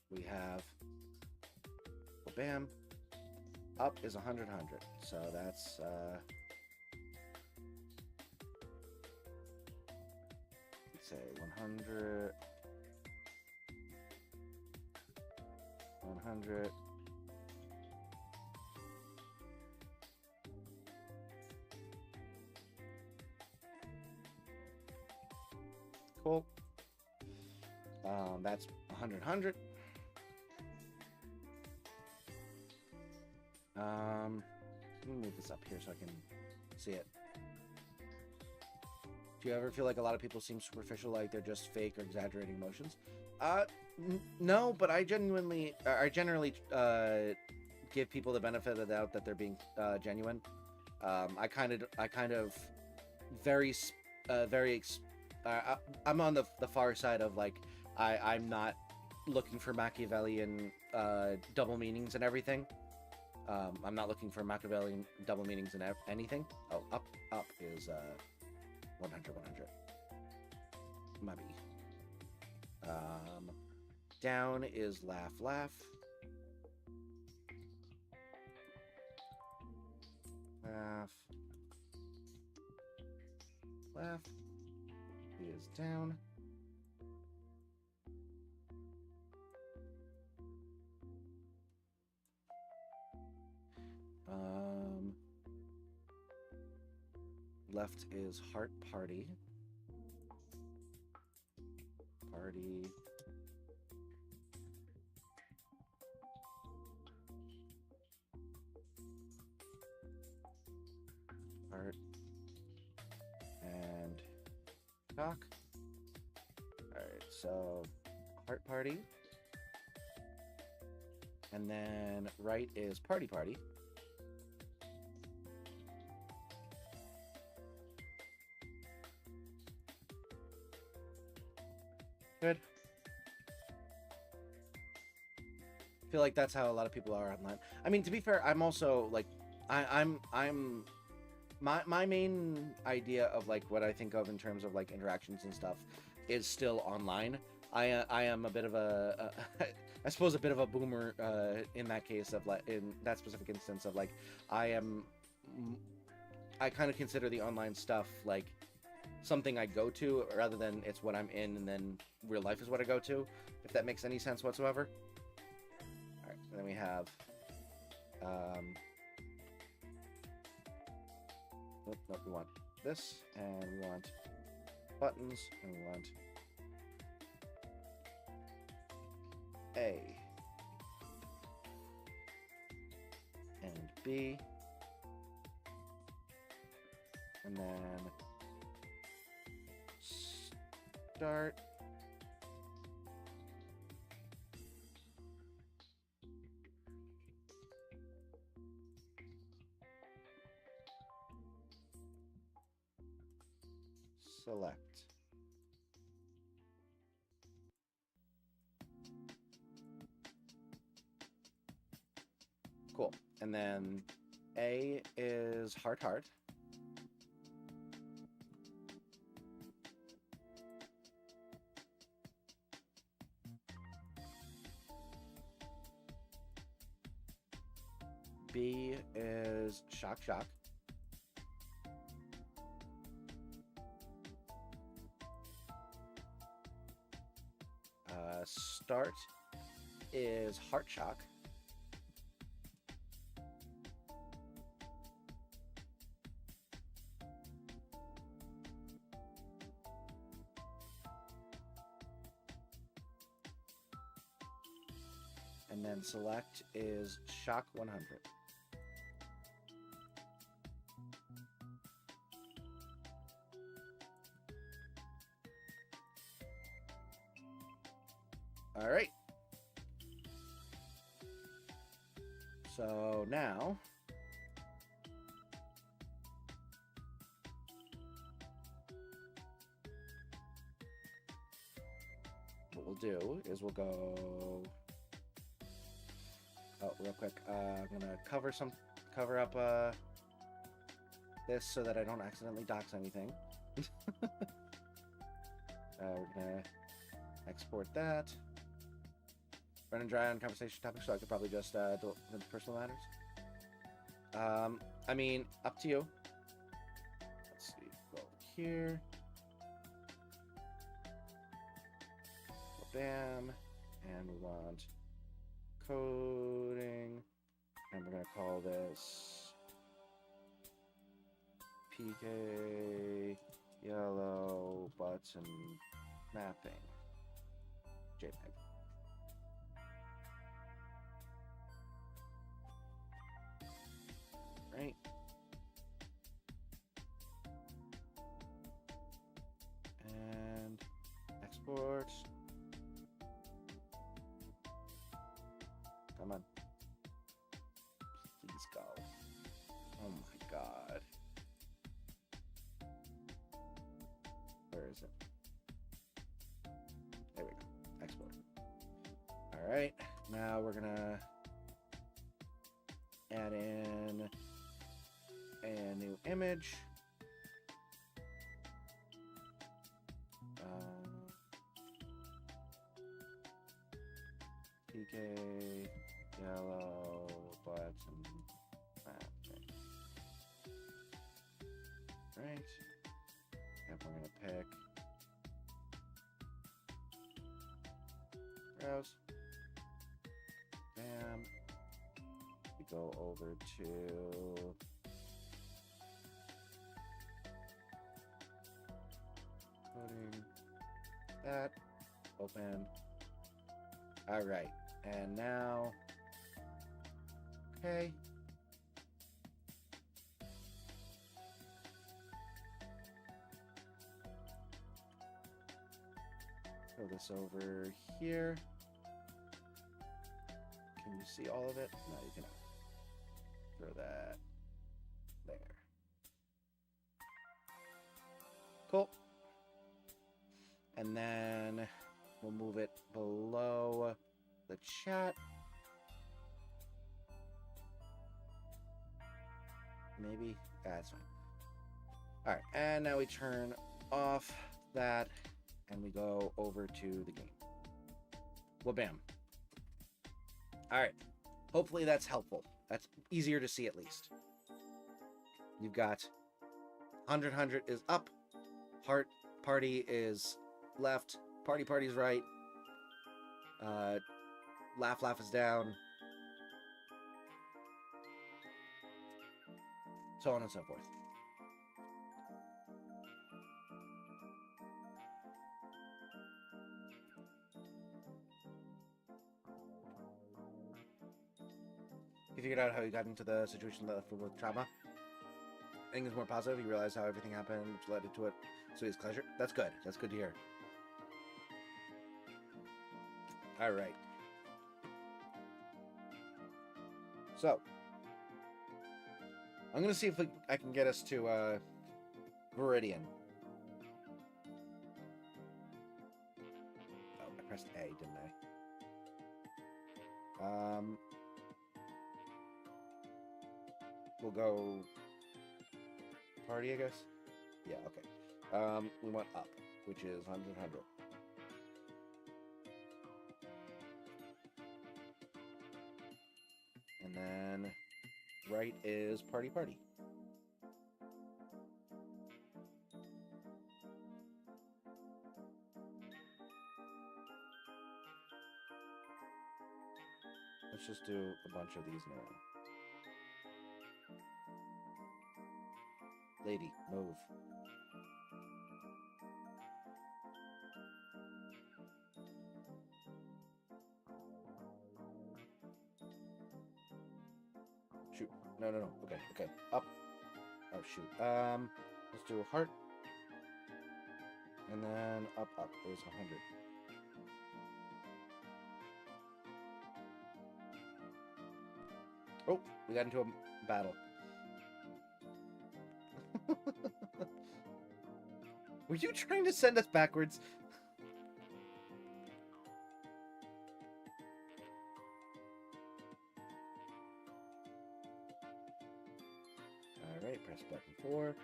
We have, well, bam, up is 100, 100. So that's, let's say 100, 100. Cool. That's 100, 100. Let me move this up here so I can see it. Do you ever feel like a lot of people seem superficial, like they're just fake or exaggerating emotions? No, but I generally give people the benefit of the doubt that they're being genuine. I kind of I'm on the far side of, like, I'm not looking for Machiavellian double meanings and everything. I'm not looking for Machiavellian double meanings in anything. Oh, up is 100, 100. Maybe. Down is laugh, laugh. Laugh. Laugh. Is down. Left is heart party. Party. Heart. And talk. Alright, so heart party. And then right is party party. Good. feel like that's how a lot of people are online. I mean, to be fair, I'm also like, I'm my main idea of like what I think of in terms of like interactions and stuff is still online. I am a bit of a I suppose a bit of a boomer in that case of like in that specific instance of like I kind of consider the online stuff like something I go to rather than it's what I'm in and then real life is what I go to, if that makes any sense whatsoever. All right, and then we have nope, we want this, and we want buttons, and we want A and B, and then start. Select. Cool. And then A is heart heart. B is shock shock. Start is heart shock. And then select is shock 100. All right. So now what we'll do is we'll go. Oh, real quick. I'm gonna cover up this so that I don't accidentally dox anything. We're gonna export that. Run and dry on conversation topics, so I could probably just delete the personal matters. I mean, up to you. Let's see. Go here. Bam. And we want coding. And we're going to call this PK yellow button mapping. JPEG. Right. And export. Come on. Please go. Oh my god. Where is it? There we go. Export. Alright. Now we're gonna add in a new image. PK yellow button mapping. Right. Yep, I'm gonna pick browse. Bam. We go over to coding that. Open. All right. And now, okay. Throw this over here. Can you see all of it? No, you cannot. Throw that there. Cool. And then we'll move it below the chat. maybe? That's fine. All right, and now we turn off that, and we go over to the game. Well, bam. All right. Hopefully that's helpful. That's easier to see at least. You've got 100 is up, heart party is left, party is right, laugh is down, so on and so forth. You figured out how you got into the situation that left him with trauma? Things is more positive. You realize how everything happened, which led to it. So his pleasure. That's good. That's good to hear. All right. So I'm gonna see if I can get us to Viridian. Oh, I pressed A, didn't I? We'll go party, I guess. Yeah, okay. We want up, which is 100. And then right is party. Let's just do a bunch of these now. Lady, move. Shoot. No. Okay. Up. Oh, shoot. Let's do a heart. And then up is 100. Oh, we got into a battle. Were you trying to send us backwards? Alright, press button 4.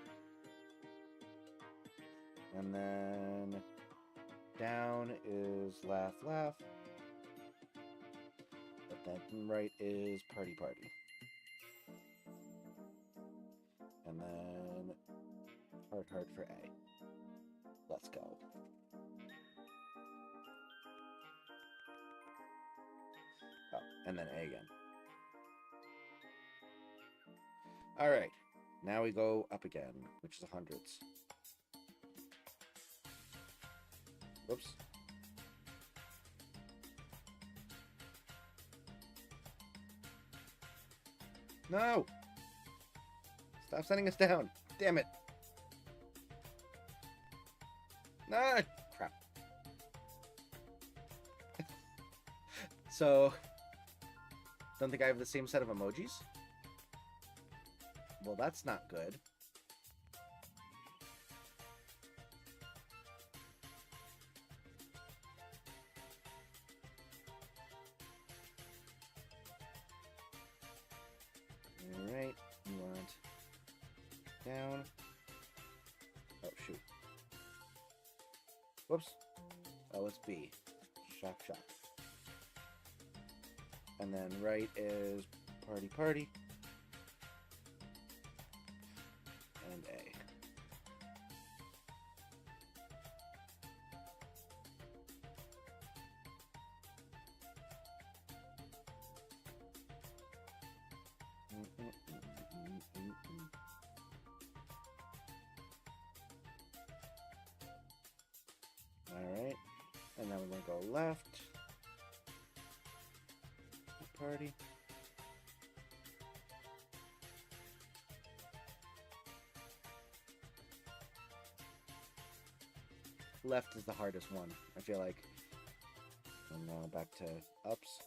And then down is laugh. But then right is party. And then heart for A. Let's go. Oh, and then A again. All right. Now we go up again, which is 100s. Whoops. No! Stop sending us down. Damn it. Ah, crap. So, don't think I have the same set of emojis? Well, that's not good. Alright, we want down. Oh, shoot. Whoops. Oh, it's B. Shock. And then right is party. And A. Alright. And then we're going to go left. Party. Left is the hardest one, I feel like. And now back to ups.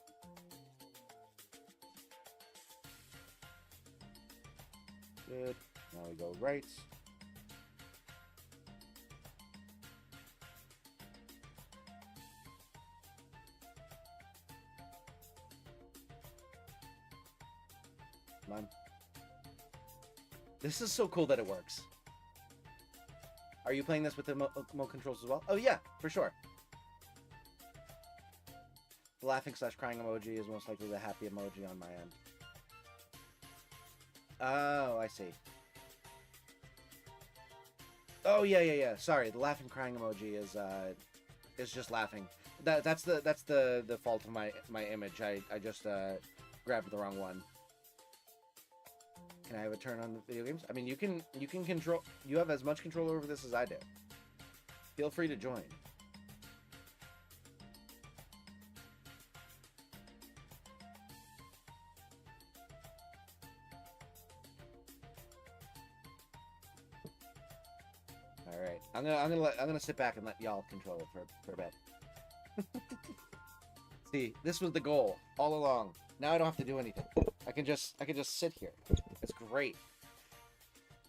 Good. Now we go rights. Come on. This is so cool that it works. Are you playing this with the remote controls as well? Oh yeah, for sure. The laughing / crying emoji is most likely the happy emoji on my end. Oh, I see. Oh yeah. Sorry, the laughing crying emoji is just laughing. That's the fault of my image. I just grabbed the wrong one. Can I have a turn on the video games? I mean, you can control. You have as much control over this as I do. Feel free to join. All right, I'm gonna sit back and let y'all control it for a bit. See, this was the goal all along. Now I don't have to do anything. I can just sit here. It's great.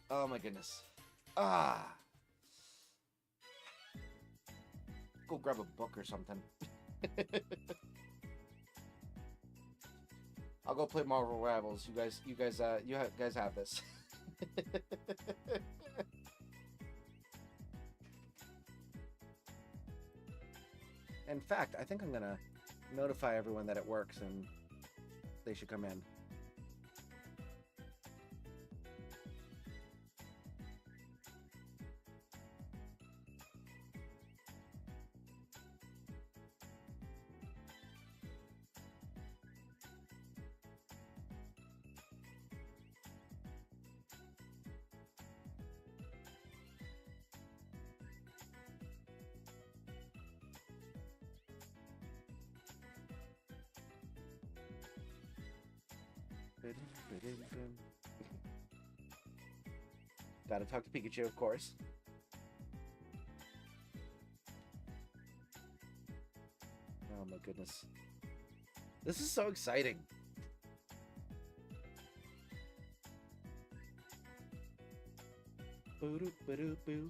Oh my goodness. Ah. Go grab a book or something. I'll go play Marvel Rivals. You guys have this. In fact, I think I'm gonna notify everyone that it works and they should come in. Gotta talk to Pikachu, of course. Oh my goodness. This is so exciting. Boo-doo-boo-doo-boo.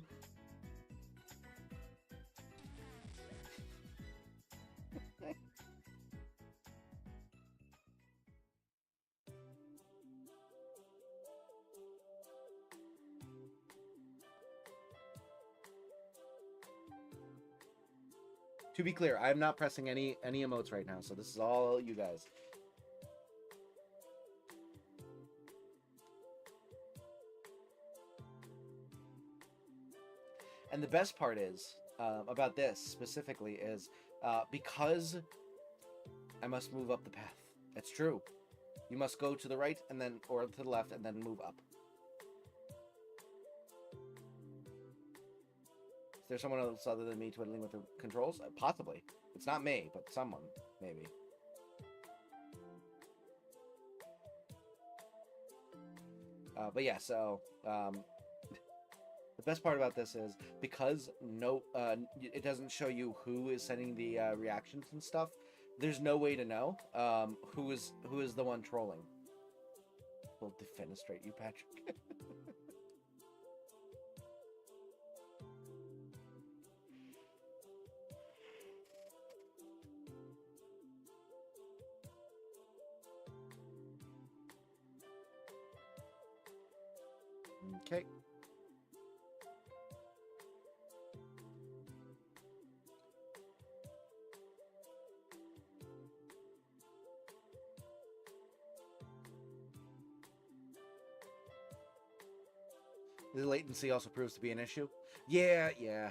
To be clear, I'm not pressing any emotes right now, so this is all you guys. And the best part is, about this specifically, is because I must move up the path. It's true. You must go to the right and then, or to the left and then move up. Is there someone else other than me twiddling with the controls? Possibly. It's not me, but someone, maybe. But yeah, so the best part about this is because it doesn't show you who is sending the reactions and stuff. There's no way to know who is the one trolling. We'll defenestrate you, Patrick. Okay. The latency latency also proves to be an issue. Yeah,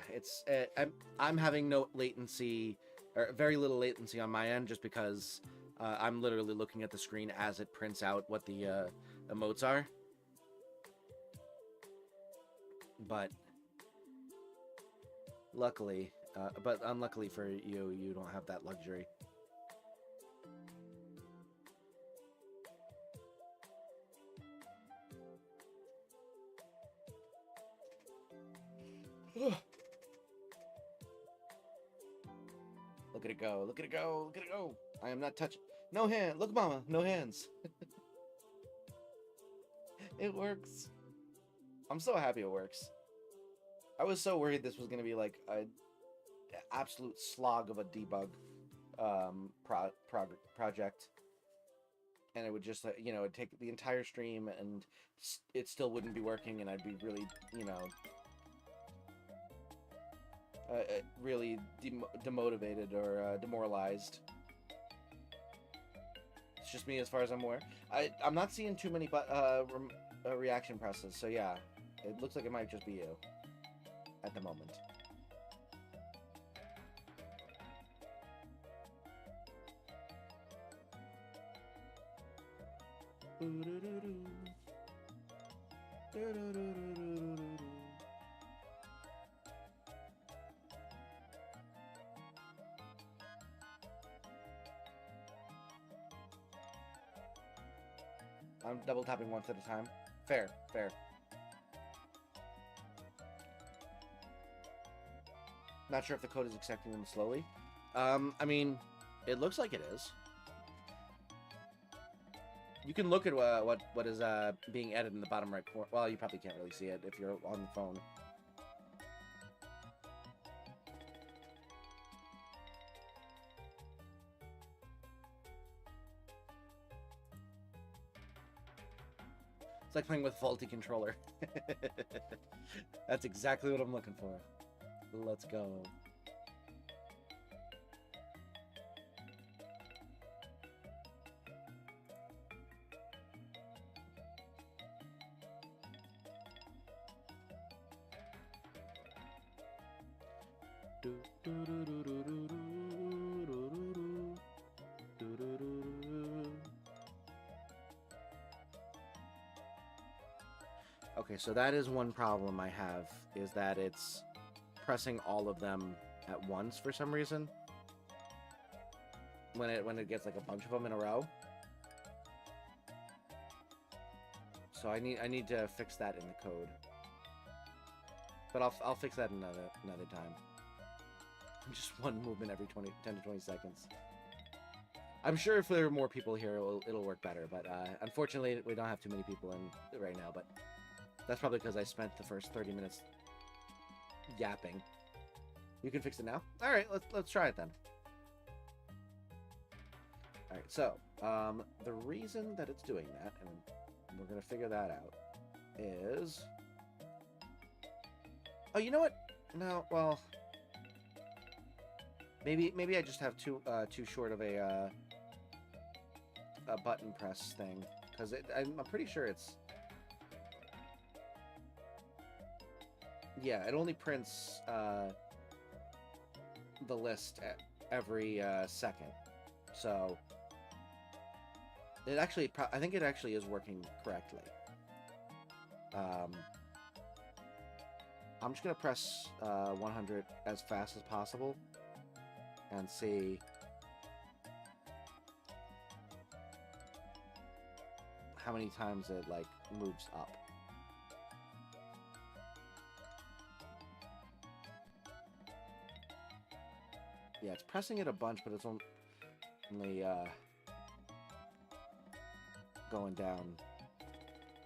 it's I'm having no latency or very little latency on my end just because I'm literally looking at the screen as it prints out what the emotes are. But luckily, but unluckily for you, you don't have that luxury. Look at it go, look at it go, look at it go. I am not touching. No hand. Look, mama, no hands. It works. I'm so happy it works. I was so worried this was going to be like a absolute slog of a debug project. and it would just, you know, it'd take the entire stream, and it still wouldn't be working, and I'd be really, you know, really demotivated or demoralized. It's just me as far as I'm aware. I'm not seeing too many reaction presses, so yeah, it looks like it might just be you at the moment. I'm double tapping once at a time. Fair, fair. Not sure if the code is accepting them slowly. I mean, it looks like it is. You can look at what is being edited in the bottom right corner. Well, you probably can't really see it if you're on the phone. It's like playing with a faulty controller. That's exactly what I'm looking for. Let's go. Okay, so that is one problem I have, is that it's pressing all of them at once for some reason. When it gets like a bunch of them in a row. So I need to fix that in the code. But I'll fix that another time. Just one movement every 10 to 20 seconds. I'm sure if there are more people here, it'll work better. But unfortunately, we don't have too many people in right now. But that's probably because I spent the first 30 minutes yapping. You can fix it now? All right, let's try it then. All right, so the reason that it's doing that, and we're gonna figure that out, is... Oh, you know what? No, well, maybe I just have too short of a button press thing, because I'm pretty sure it's... Yeah, it only prints the list every second, so it actually I think it actually is working correctly. I'm just gonna press 100 as fast as possible and see how many times it like moves up. Yeah, it's pressing it a bunch, but it's only going down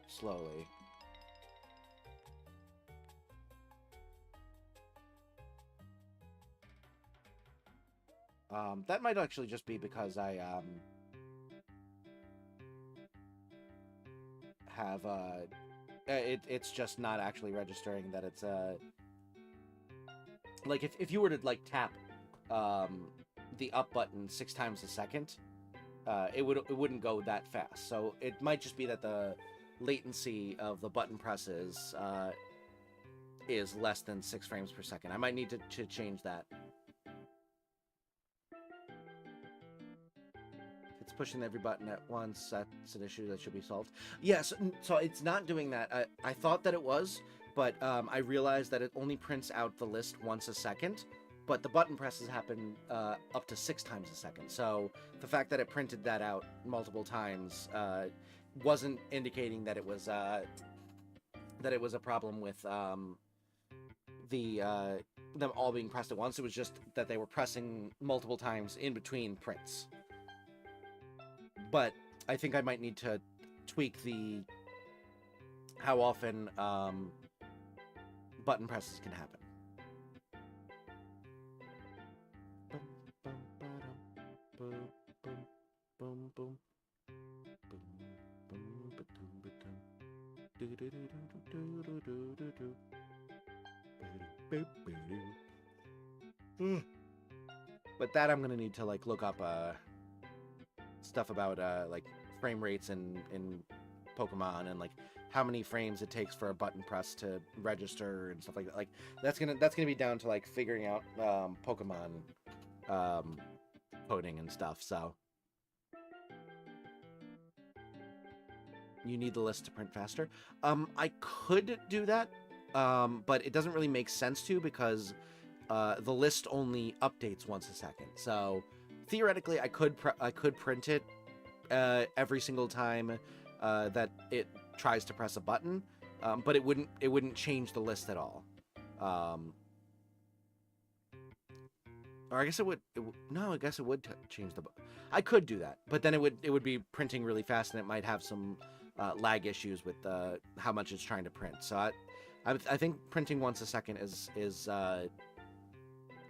slowly. That might actually just be because I have it's just not actually registering that it's like if you were to like tap the up button 6 times a second, it wouldn't go that fast. So it might just be that the latency of the button presses is less than 6 frames per second. I might need to change that. If it's pushing every button at once, that's an issue that should be solved. Yes, so it's not doing that. I thought that it was, but I realized that it only prints out the list once a second. But the button presses happen up to 6 times a second. So the fact that it printed that out multiple times wasn't indicating that it was a problem with them all being pressed at once. It was just that they were pressing multiple times in between prints. But I think I might need to tweak how often button presses can happen. Boom, boom, boom, boom. But that I'm gonna need to like look up stuff about like frame rates in Pokemon and like how many frames it takes for a button press to register and stuff like that. Like that's gonna be down to like figuring out Pokemon coding and stuff. So you need the list to print faster. I could do that, but it doesn't really make sense to because the list only updates once a second. So theoretically, I could print it every single time that it tries to press a button, but it wouldn't change the list at all. Or I guess it would. No, I guess it would change the. I could do that, but then it would be printing really fast, and it might have some lag issues with how much it's trying to print. So I think printing once a second is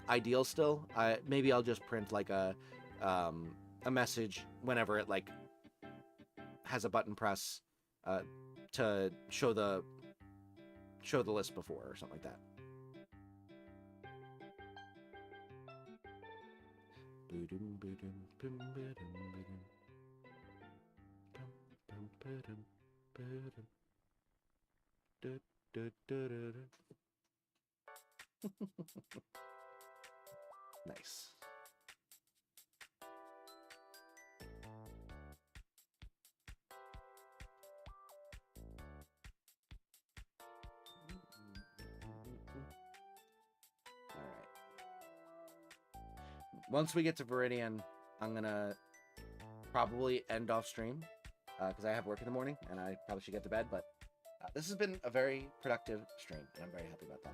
ideal still. Maybe I'll just print like a message whenever it like has a button press to show the list before or something like that. Nice. All right. Once we get to Viridian, I'm gonna probably end off stream because I have work in the morning and I probably should get to bed. But this has been a very productive stream, and I'm very happy about that.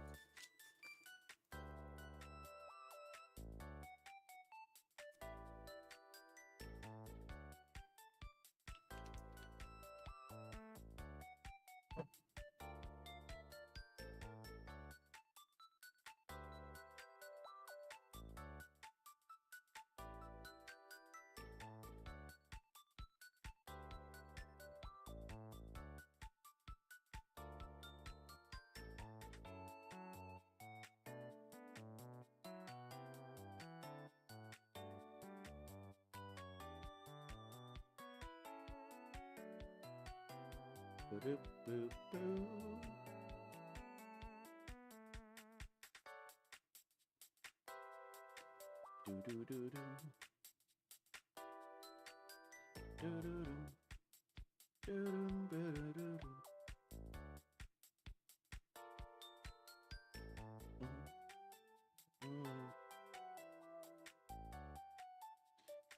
There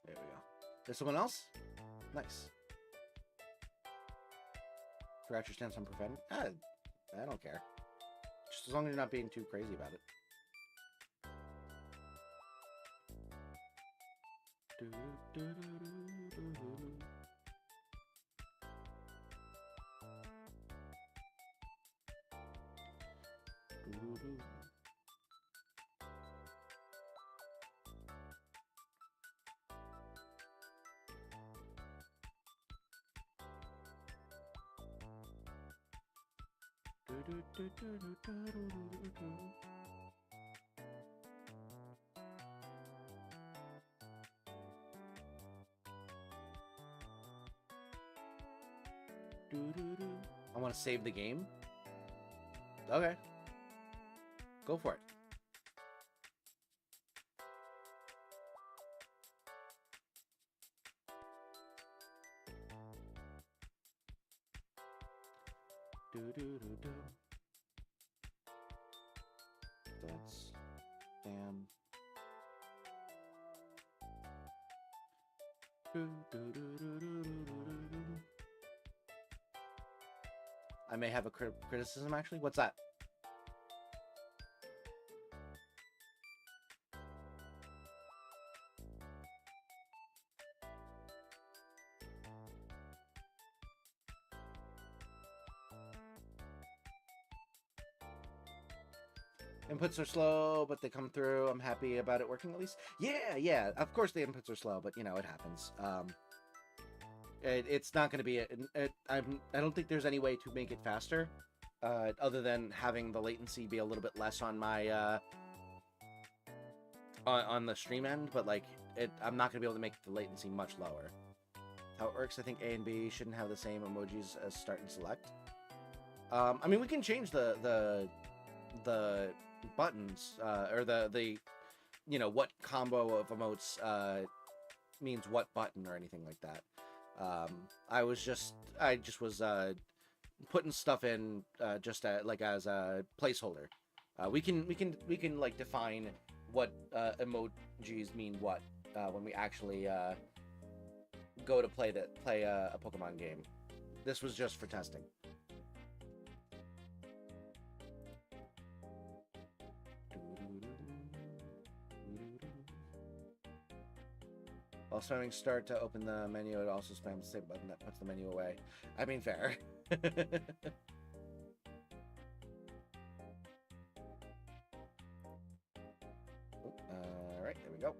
we go. There's someone else? Nice. Forgot your stance on profanity? I don't care. Just as long as you're not being too crazy about it. I want to save the game. Okay. Go for it. That's damn. I may have a criticism actually. What's that? Inputs are slow, but they come through. I'm happy about it working at least. Yeah, of course the inputs are slow, but you know, it happens. It's not going to be I don't think there's any way to make it faster, other than having the latency be a little bit less on my on the stream end. But like I'm not going to be able to make the latency much lower. How it works, I think A and B shouldn't have the same emojis as start and select. I mean, we can change the buttons or the you know, what combo of emotes means what button or anything like that. I just was putting stuff in just like as a placeholder. We can like define what emojis mean what when we actually go to play a Pokemon game. This was just for testing. While spamming start to open the menu, it also spams the same button that puts the menu away. I mean, fair. Alright, there we go.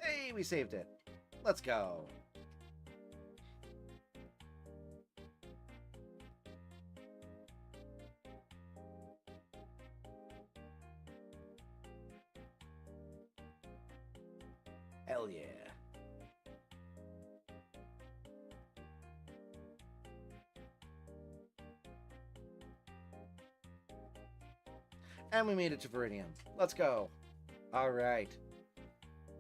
Hey, we saved it. Let's go. Hell yeah. And we made it to Viridian. Let's go. All right.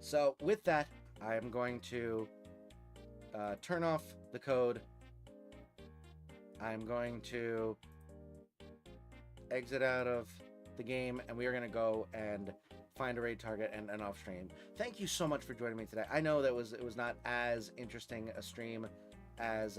So with that, I'm going to turn off the code. I'm going to exit out of the game, and we are going to go and find a raid target and off stream. Thank you so much for joining me today. I know that it was not as interesting a stream as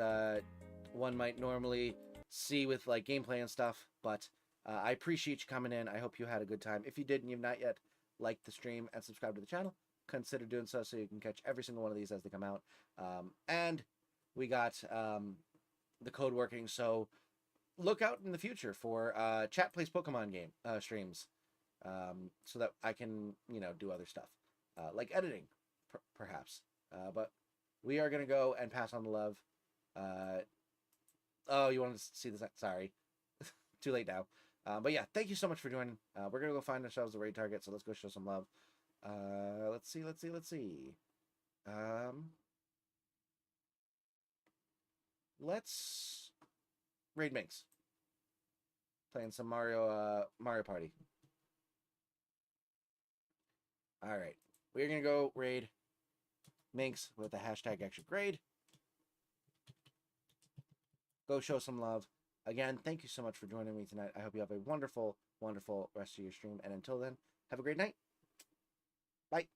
one might normally see with like gameplay and stuff, but I appreciate you coming in. I hope you had a good time. If you did and you've not yet liked the stream and subscribed to the channel, consider doing so you can catch every single one of these as they come out. And we got the code working, so look out in the future for Chat Plays Pokemon game streams, so that I can, you know, do other stuff like editing perhaps, but we are gonna go and pass on the love. Oh, you wanted to see this? Sorry. Too late now. But yeah, thank you so much for joining. We're gonna go find ourselves a raid target, so let's go show some love. Let's see. Let's raid Minx. Playing some Mario Party. All right, we're gonna go raid Minx with the hashtag #ElectriCrew. Go show some love. Again, thank you so much for joining me tonight. I hope you have a wonderful, wonderful rest of your stream. And until then, have a great night. Bye.